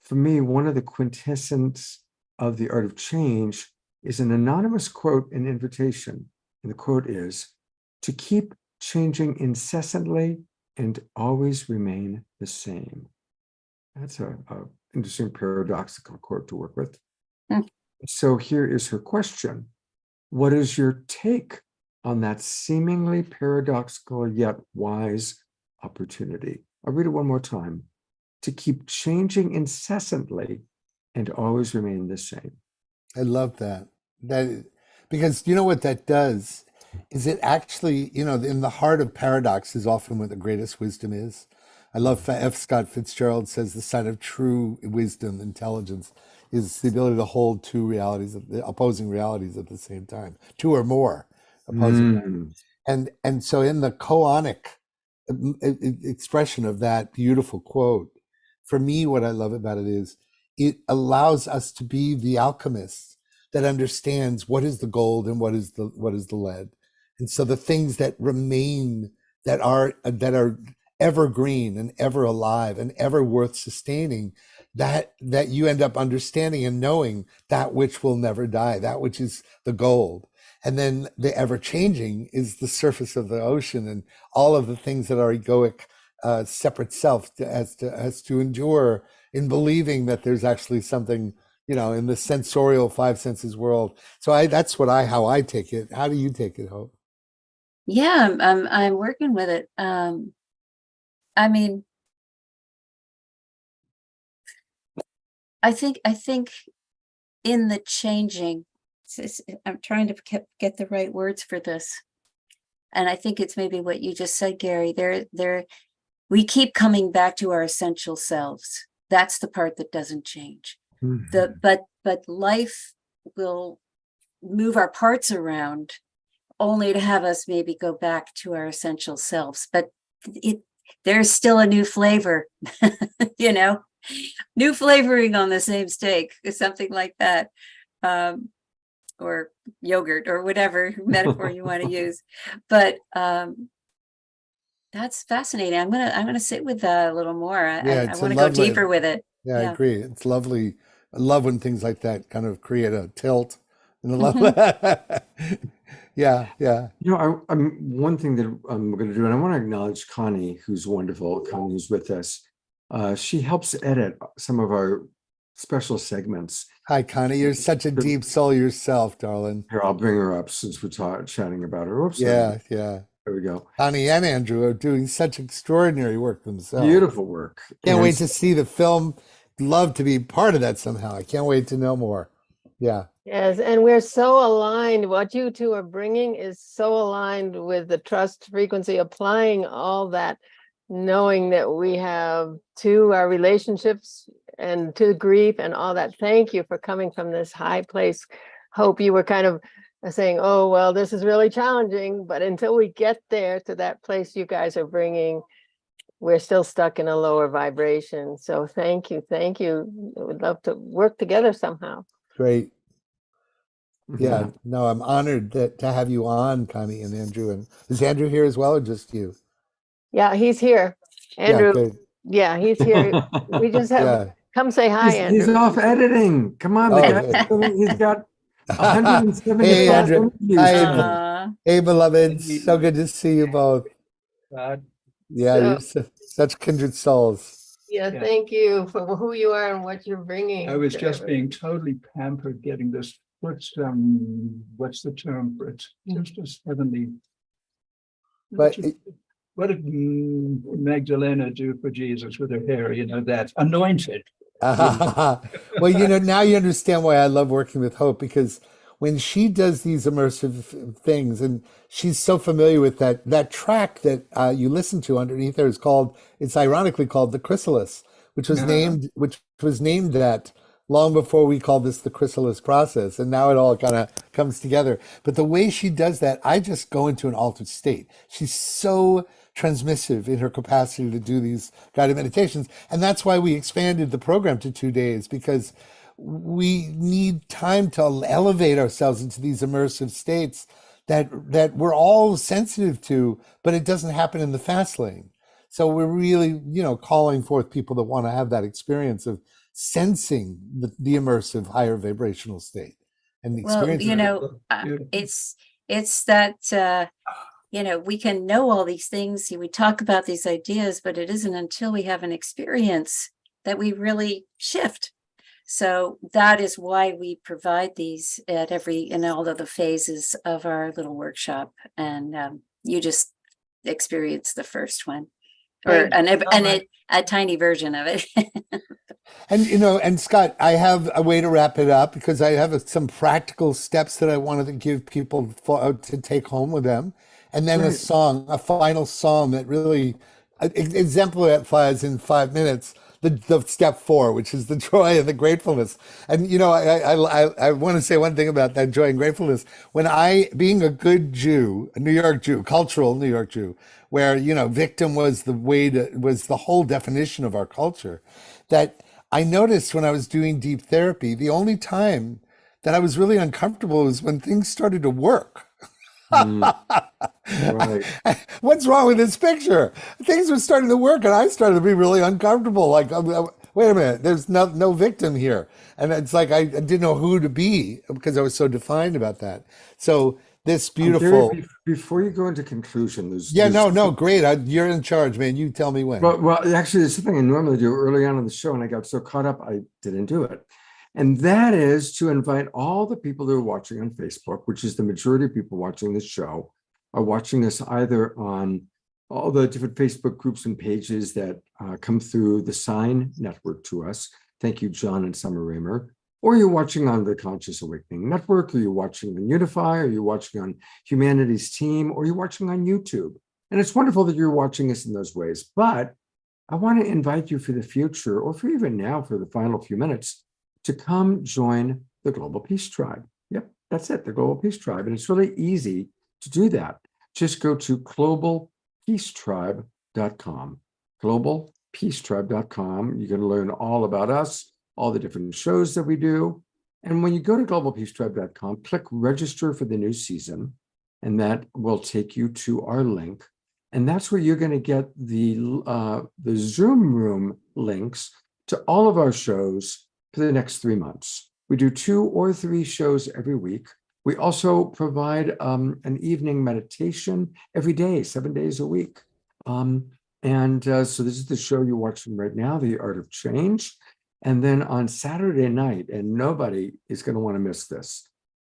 For me, one of the quintessence of the art of change is an anonymous quote and invitation. And the quote is, to keep changing incessantly and always remain the same. That's a interesting paradoxical quote to work with. So here is her question. What is your take on that seemingly paradoxical yet wise opportunity? I'll read it one more time. to keep changing incessantly and always remain the same. I love that. Because you know what that does is it actually, in the heart of paradox is often what the greatest wisdom is. I love F. Scott Fitzgerald says the sign of true wisdom, intelligence, is the ability to hold two realities, opposing realities at the same time, two or more opposing. And so in the koanic expression of that beautiful quote, for me, what I love about it is it allows us to be the alchemists that understands what is the gold and what is the lead. And so the things that remain, that are evergreen and ever alive and ever worth sustaining, that you end up understanding and knowing that which will never die, that which is the gold. And then the ever changing is the surface of the ocean and all of the things that our egoic separate self has to endure in believing that there's actually something, in the sensorial five senses world. So that's how I take it. How do you take it, Hope? Yeah, I'm working with it. I mean, I think in the changing, I'm trying to get the right words for this. And I think it's maybe what you just said, Gary. We keep coming back to our essential selves. That's the part that doesn't change. But life will move our parts around only to have us maybe go back to our essential selves. But there's still a new flavor, new flavoring on the same steak, something like that, or yogurt or whatever metaphor you want to use. But that's fascinating. I'm gonna sit with that a little more. I want to go deeper with it. Yeah, I agree. It's lovely. I love when things like that kind of create a tilt. And yeah. One thing that I'm going to do, and I want to acknowledge Connie, who's wonderful. Connie, who's with us. She helps edit some of our special segments. Hi, Connie. You're such a deep soul yourself, darling. Here, I'll bring her up since we're chatting about her. Oops. Yeah. There we go. Connie and Andrew are doing such extraordinary work themselves. Beautiful work. Can't wait to see the film. Love to be part of that somehow. I can't wait to know more. Yeah. Yes, and we're so aligned. What you two are bringing is so aligned with the trust frequency, applying all that, knowing that we have to our relationships and to grief and all that. Thank you for coming from this high place. Hope you were kind of saying, oh, well, this is really challenging, but until we get there to that place you guys are bringing, we're still stuck in a lower vibration. So thank you. We'd love to work together somehow. Great. Yeah, no, I'm honored to have you on, Connie and Andrew. And is Andrew here as well, or just you? Yeah, he's here. Andrew, yeah, he's here. We just have come say hi, Andrew. He's off editing. Come on, he's got 170. Hey, Andrew. Hi, hey, beloveds. So good to see you both. You're such kindred souls. Yeah, thank you for who you are and what you're bringing. I was just being totally pampered getting this. What's the term for it? Just heavenly. But what did Magdalena do for Jesus with her hair? That anointed. Well, now you understand why I love working with Hope, because when she does these immersive things, and she's so familiar with that track that you listen to underneath there it's ironically called The Chrysalis, which was named that long before we called this the chrysalis process. And now it all kind of comes together. But the way she does that, I just go into an altered state. She's so transmissive in her capacity to do these guided meditations. And that's why we expanded the program to 2 days, because we need time to elevate ourselves into these immersive states that we're all sensitive to, but it doesn't happen in the fast lane. So we're really, calling forth people that want to have that experience of sensing the immersive higher vibrational state and the experience. It's that we can know all these things, we talk about these ideas, but it isn't until we have an experience that we really shift. So that is why we provide these in all of the phases of our little workshop. And you just experienced the first one. or Thank you so much. a tiny version of it. And and Scott, I have a way to wrap it up because I have some practical steps that I wanted to give people to take home with them, and then Right. a final song that really exemplifies in 5 minutes the step four, which is the joy and the gratefulness. And I want to say one thing about that joy and gratefulness. When being a good Jew, a New York Jew, cultural New York Jew, where victim was was the whole definition of our culture, that I noticed when I was doing deep therapy, the only time that I was really uncomfortable was when things started to work. Mm, right. What's wrong with this picture? Things were starting to work, and I started to be really uncomfortable. Like, wait a minute, there's no victim here, and it's like I didn't know who to be because I was so defined about that. So this Gary, beautiful, before you go into conclusion, yeah, no, great. You're in charge, man. You tell me when. Well, actually, there's something I normally do early on in the show, and I got so caught up I didn't do it. And that is to invite all the people that are watching on Facebook, which is the majority of people watching this show, are watching this either on all the different Facebook groups and pages that come through the Sign Network to us. Thank you, John and Summer Raymer. Or you're watching on the Conscious Awakening Network, or you're watching on Unify, or you're watching on Humanity's Team, or you're watching on YouTube. And it's wonderful that you're watching us in those ways. But I want to invite you for the future, or for even now, for the final few minutes, to come join the Global Peace Tribe. Yep, that's it, the Global Peace Tribe. And it's really easy to do that. Just go to globalpeacetribe.com. Globalpeacetribe.com. You're going to learn all about us, all the different shows that we do. And when you go to globalpeacetribe.com, click register for the new season, and that will take you to our link. And that's where you're going to get the Zoom room links to all of our shows for the next 3 months. We do 2 or 3 shows every week. We also provide an evening meditation every day, 7 days a week. So this is the show you're watching right now, The Art of Change. And then on Saturday night, and nobody is going to want to miss this,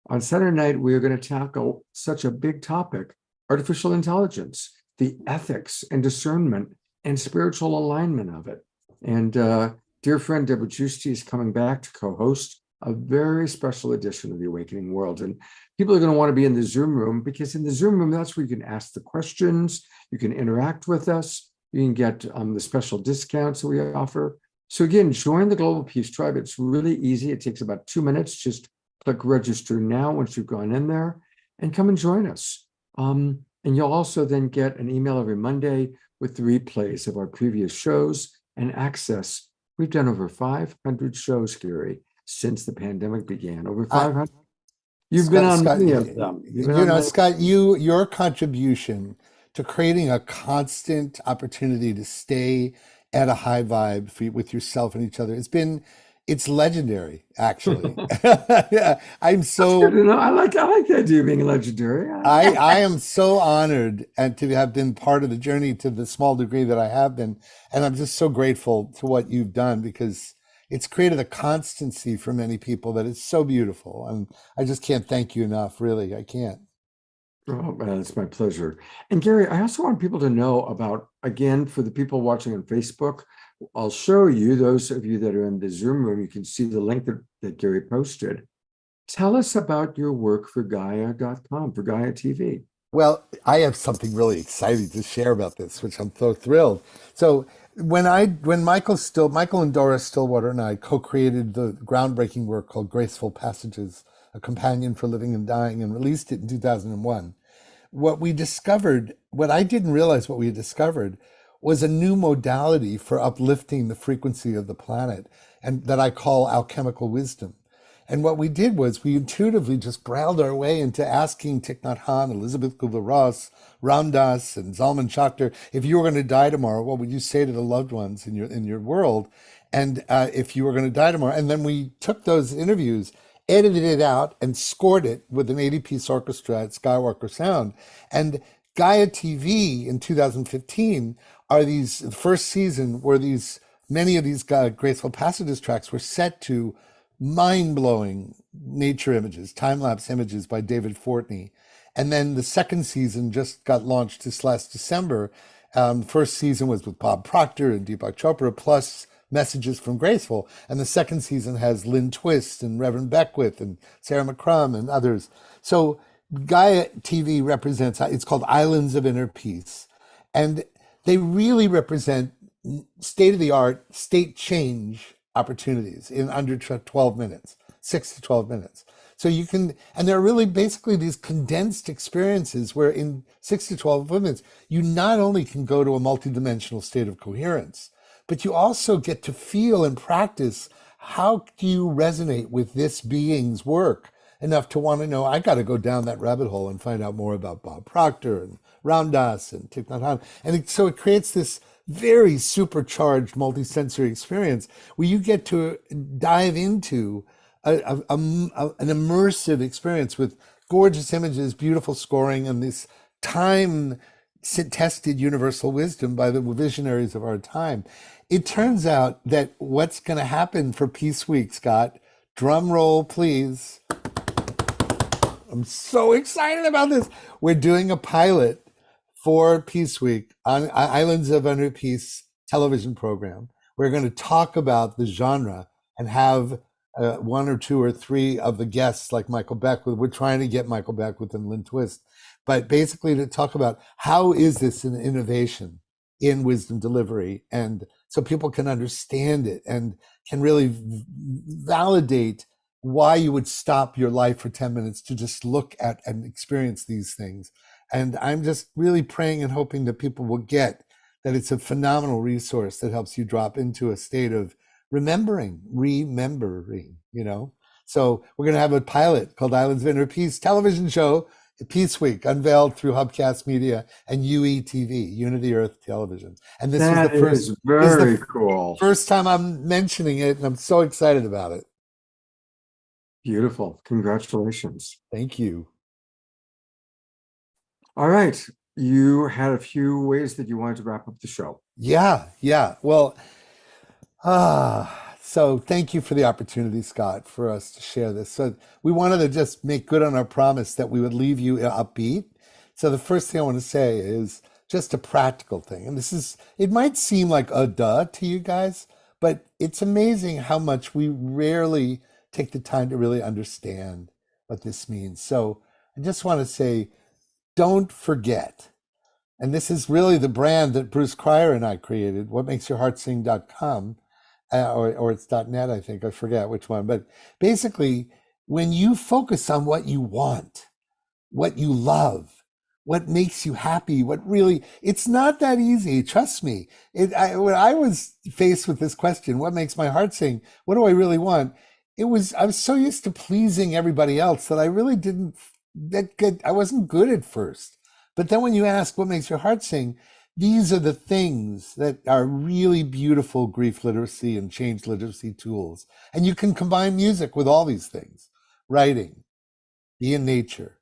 on Saturday night, we're going to tackle such a big topic, artificial intelligence, the ethics and discernment and spiritual alignment of it. And dear friend Deborah Giusti is coming back to co-host a very special edition of The Awakening World. And people are going to want to be in the Zoom room, because in the Zoom room, that's where you can ask the questions, you can interact with us, you can get the special discounts that we offer. So again, join the Global Peace Tribe. It's really easy. It takes about 2 minutes. Just click register now once you've gone in there, and come and join us. And you'll also then get an email every Monday with the replays of our previous shows and access. We've done over 500 shows, Gary, since the pandemic began. Over 500. You've been on many of them. Scott, your contribution to creating a constant opportunity to stay at a high vibe with yourself and each other, it's legendary, actually. Yeah, I'm so. I like the idea of being legendary. I am so honored and to have been part of the journey to the small degree that I have been, and I'm just so grateful to what you've done, because it's created a constancy for many people that is so beautiful, and I just can't thank you enough. Really, I can't. Oh, man, it's my pleasure. And Gary, I also want people to know about, again, for the people watching on Facebook, I'll show you, those of you that are in the Zoom room, you can see the link that Gary posted. Tell us about your work for Gaia.com, for Gaia TV. Well, I have something really exciting to share about this, which I'm so thrilled. So when Michael and Doris Stillwater and I co-created the groundbreaking work called Graceful Passages, A Companion for Living and Dying, and released it in 2001, what I didn't realize what we had discovered was a new modality for uplifting the frequency of the planet, and that I call alchemical wisdom. And what we did was we intuitively just browed our way into asking Thich Nhat Hanh, Elizabeth Kubler-Ross, Ram Dass, and Zalman Schachter, if you were going to die tomorrow, what would you say to the loved ones in your world? And if you were going to die tomorrow, and then we took those interviews, edited it out, and scored it with an 80-piece orchestra at Skywalker Sound. And Gaia TV in 2015 the first season where many of these Graceful Passages tracks were set to mind-blowing nature images, time-lapse images by David Fortney. And then the second season just got launched this last December, First season was with Bob Proctor and Deepak Chopra, plus messages from Graceful. And the second season has Lynn Twist and Reverend Beckwith and Sarah McCrum and others. So Gaia TV represents, it's called Islands of Inner Peace. And they really represent state of the art, state change opportunities in under 12 minutes, 6 to 12 minutes. So you can, and they're really basically these condensed experiences where in 6 to 12 minutes, you not only can go to a multidimensional state of coherence, but you also get to feel and practice how do you resonate with this being's work enough to want to know, I got to go down that rabbit hole and find out more about Bob Proctor and Ram Dass and Thich Nhat Hanh. And so it creates this very supercharged multisensory experience where you get to dive into an immersive experience with gorgeous images, beautiful scoring, and this time-tested universal wisdom by the visionaries of our time. It turns out that what's going to happen for Peace Week, Scott, drum roll, please. I'm so excited about this. We're doing a pilot for Peace Week on Islands of Inner Peace television program. We're going to talk about the genre and have one or two or three of the guests like Michael Beckwith. We're trying to get Michael Beckwith and Lynn Twist, but basically to talk about how is this an innovation in wisdom delivery, and so people can understand it and can really validate why you would stop your life for 10 minutes to just look at and experience these things. And I'm just really praying and hoping that people will get that it's a phenomenal resource that helps you drop into a state of remembering, you know? So we're going to have a pilot called Islands of Inner Peace television show, Peace Week, unveiled through Hubcast Media and UETV, Unity Earth Television. And this That was the first, is very cool. first time I'm mentioning it, and I'm so excited about it. Beautiful. Congratulations. Thank you. All right. You had a few ways that you wanted to wrap up the show. Yeah. Well, so thank you for the opportunity, Scott, for us to share this. So we wanted to just make good on our promise that we would leave you upbeat. So the first thing I want to say is just a practical thing. And it might seem like a duh to you guys, but it's amazing how much we rarely take the time to really understand what this means. So I just want to say, don't forget. And this is really the brand that Bruce Cryer and I created, whatmakesyourheartsing.com, or it's .net, I think, I forget which one. But basically, when you focus on what you want, what you love, what makes you happy, it's not that easy. Trust me. When I was faced with this question, what makes my heart sing? What do I really want? I was so used to pleasing everybody else that I really I wasn't good at first. But then when you ask what makes your heart sing, these are the things that are really beautiful grief literacy and change literacy tools. And you can combine music with all these things: writing, be in nature,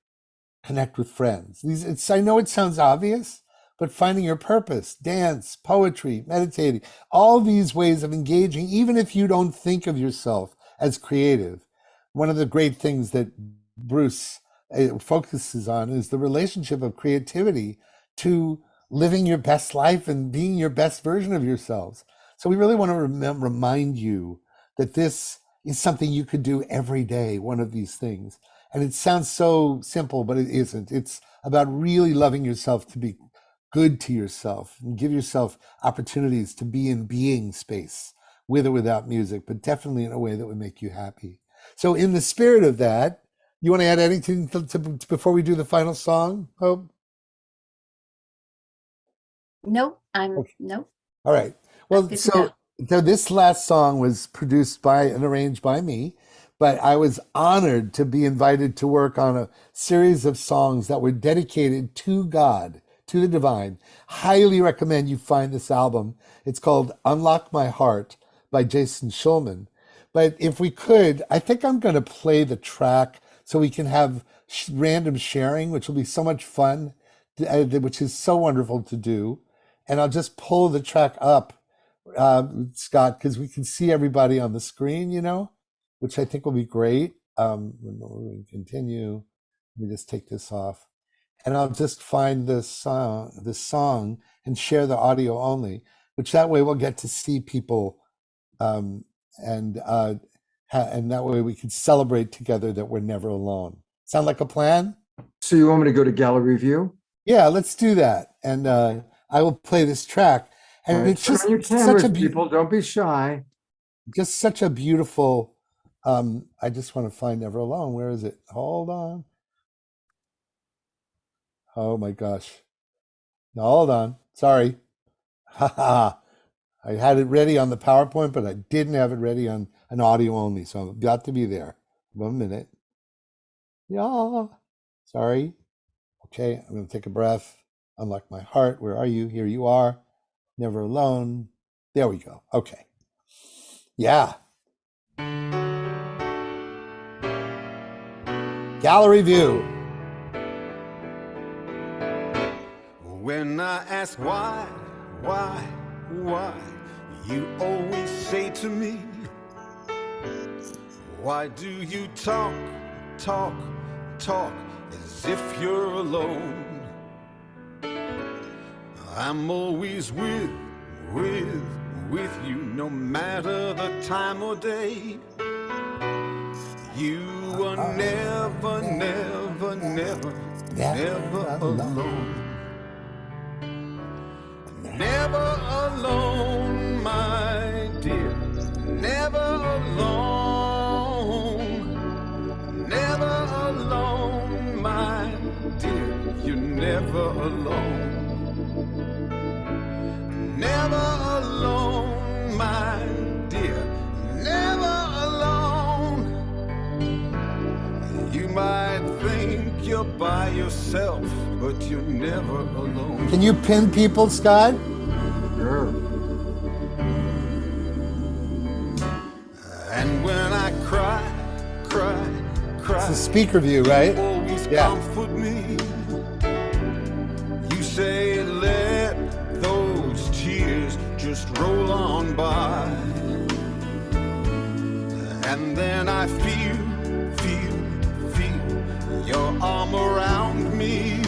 connect with friends. I know it sounds obvious, but finding your purpose, dance, poetry, meditating, all these ways of engaging, even if you don't think of yourself as creative. One of the great things that Bruce focuses on is the relationship of creativity to living your best life and being your best version of yourselves. So we really want to remind you that this is something you could do every day, one of these things. And it sounds so simple, but it isn't. It's about really loving yourself, to be good to yourself and give yourself opportunities to be in being space, with or without music, but definitely in a way that would make you happy. So in the spirit of that, you want to add anything before we do the final song, Hope? Nope. Okay. Nope. All right. Well, Good to so this last song was produced by and arranged by me, but I was honored to be invited to work on a series of songs that were dedicated to God, to the divine. Highly recommend you find this album. It's called Unlock My Heart by Jason Schulman. But if we could, I think I'm going to play the track so we can have random sharing, which will be so much fun, which is so wonderful to do. And I'll just pull the track up, Scott, because we can see everybody on the screen, which I think will be great. When we continue, let me just take this off. and I'll just find this song and share the audio only, which that way we'll get to see people, and that way we can celebrate together that we're never alone. Sound like a plan? So you want me to go to gallery view? Yeah, let's do that. And I will play this track. And All right, it's turn just on your such cameras, a people. Don't be shy. just such a beautiful. I just want to find Never Alone. Where is it? Hold on. Oh my gosh. No, hold on. Sorry. I had it ready on the PowerPoint, but I didn't have it ready on an audio only. So I've got to be there. 1 minute. Yeah. Sorry. Okay, I'm going to take a breath. Unlock my heart. Where are you? Here you are. Never alone. There we go. Okay. Yeah. Gallery view. When I ask why, you always say to me, why do you talk as if you're alone? I'm always with you, no matter the time or day. You are never alone. Never alone, my dear. Never alone. Never alone, my dear. You're never alone. Never alone, my dear. Never alone. You might think you're by yourself, but you're never alone. Can you pin people, Scott? Sure. And when I cry, It's a speaker view, right? you always Yeah. comfort me. You say, let those tears just roll on by. And then I feel your arm around me.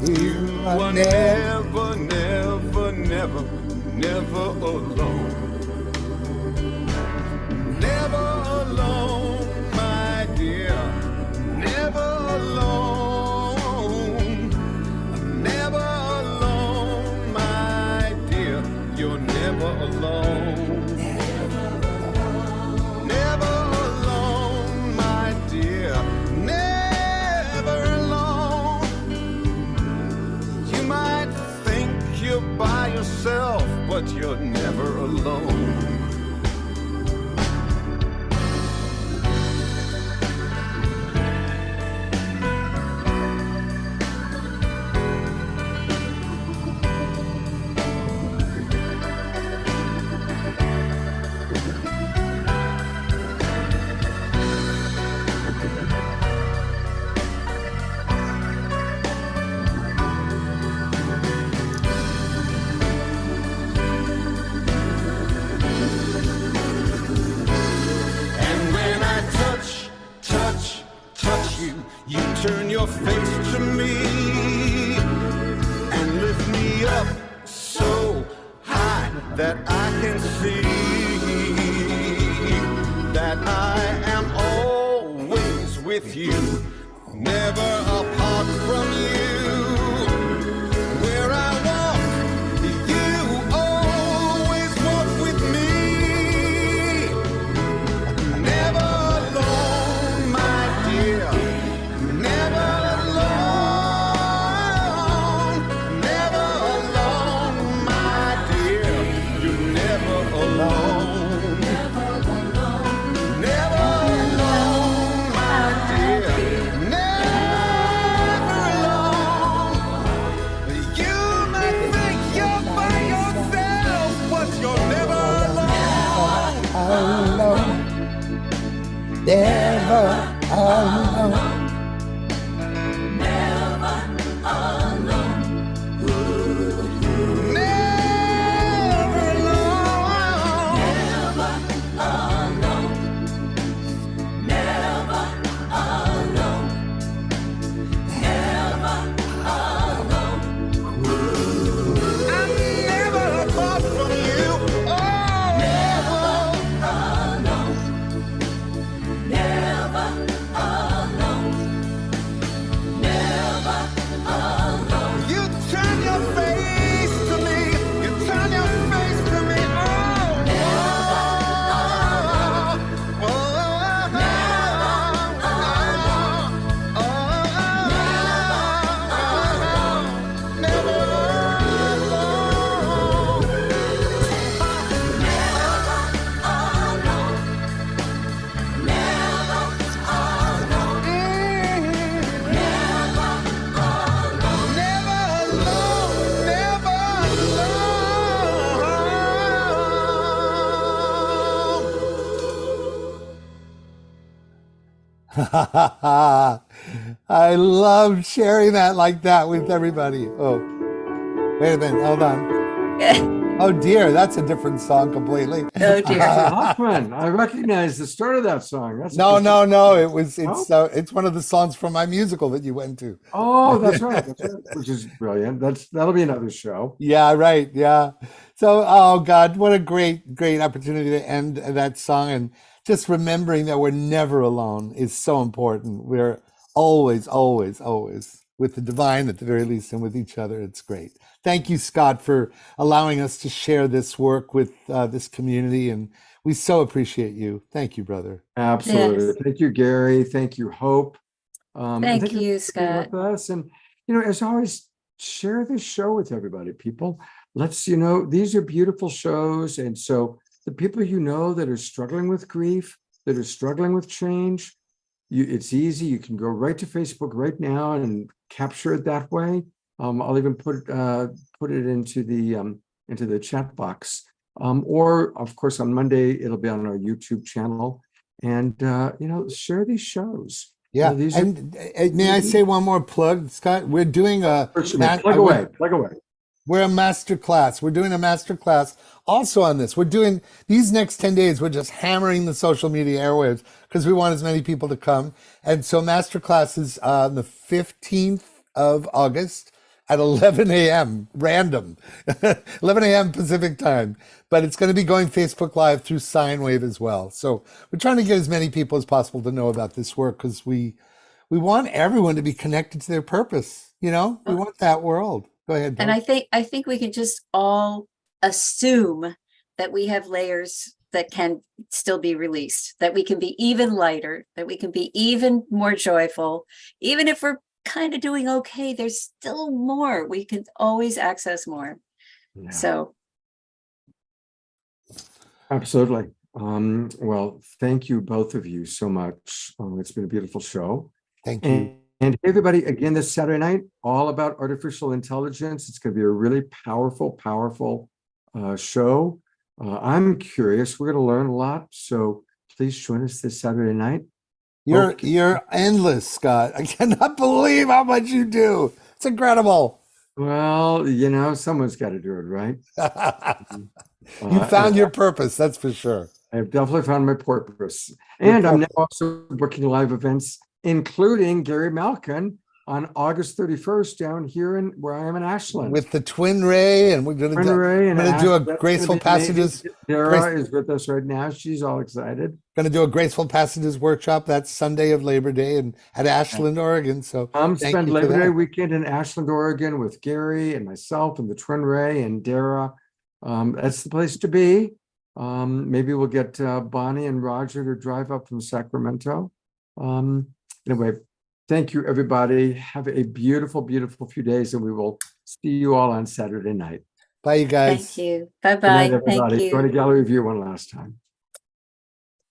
You are never alone. Never alone, my dear. Never alone. Never alone, my dear. You're never alone. Never alone, my dear. Never alone. You might think you're by yourself, but you're never alone. You turn your face to me and lift me up so high that I can see that I am always with you, never apart from you. Where I walk, you always walk with me. Never alone, my dear. Never alone, never alone, my dear. You're never alone. Never alone, my dear. Never alone. You may think you're by yourself, but you're never alone. Alone. Never alone. I love sharing that like that with everybody. Oh, wait a minute. Hold on. Oh dear, that's a different song completely. Oh dear. Hoffman, I recognize the start of that song. That's No, interesting. no. No? It's one of the songs from my musical that you went to. Oh, that's right. That's right. Which is brilliant. That'll be another show. Yeah, right. Yeah. So, oh God, what a great opportunity to end that song. And just remembering that we're never alone is so important. We're always with the divine at the very least and with each other. It's great. Thank you, Scott, for allowing us to share this work with this community. And we so appreciate you. Thank you, brother. Absolutely. Yes. Thank you, Gary. Thank you, Hope. And Thank thank you, for being Scott. with us. And, as always, share this show with everybody, people. Let's, these are beautiful shows. And so the people that are struggling with grief, that are struggling with change, it's easy. You can go right to Facebook right now and capture it that way. I'll even put it into the chat box. Or of course on Monday it'll be on our YouTube channel. And share these shows. Yeah. These And may I say one more plug, Scott? We're doing plug away. We're a master class. We're doing a master class also on this. We're doing these next 10 days. We're just hammering the social media airwaves because we want as many people to come. And so master class is on the 15th of August at 11 a.m. random, 11 a.m. Pacific time. But it's going to be going Facebook Live through Sine Wave as well. So we're trying to get as many people as possible to know about this work because we want everyone to be connected to their purpose. We want that world. Go ahead. And I think we can just all assume that we have layers that can still be released, that we can be even lighter, that we can be even more joyful. Even if we're kind of doing okay, there's still more. We can always access more. Yeah. So. Absolutely. Well, thank you, both of you, so much. It's been a beautiful show. Thank you. And everybody, again, this Saturday night, all about artificial intelligence. It's going to be a really powerful show. I'm curious. We're going to learn a lot. So please join us this Saturday night. You're endless, Scott. I cannot believe how much you do. It's incredible. Well, someone's got to do it, right? You found your purpose, that's for sure. I've definitely found my purpose. And I'm now also booking live events, including Gary Malkin on August 31st down here where I am in Ashland. With the Twin Ray, and we're going to do a Graceful Passages. Dara is with us right now. She's all excited. Going to do a Graceful Passages workshop that Sunday of Labor Day and at Ashland, Oregon. So spend Labor Day weekend in Ashland, Oregon with Gary and myself and the Twin Ray and Dara. That's the place to be. Maybe we'll get Bonnie and Roger to drive up from Sacramento. Anyway, thank you, everybody. Have a beautiful few days, and we will see you all on Saturday night. Bye, you guys. Thank you. Bye-bye. Thank you. Go to Gallery View one last time.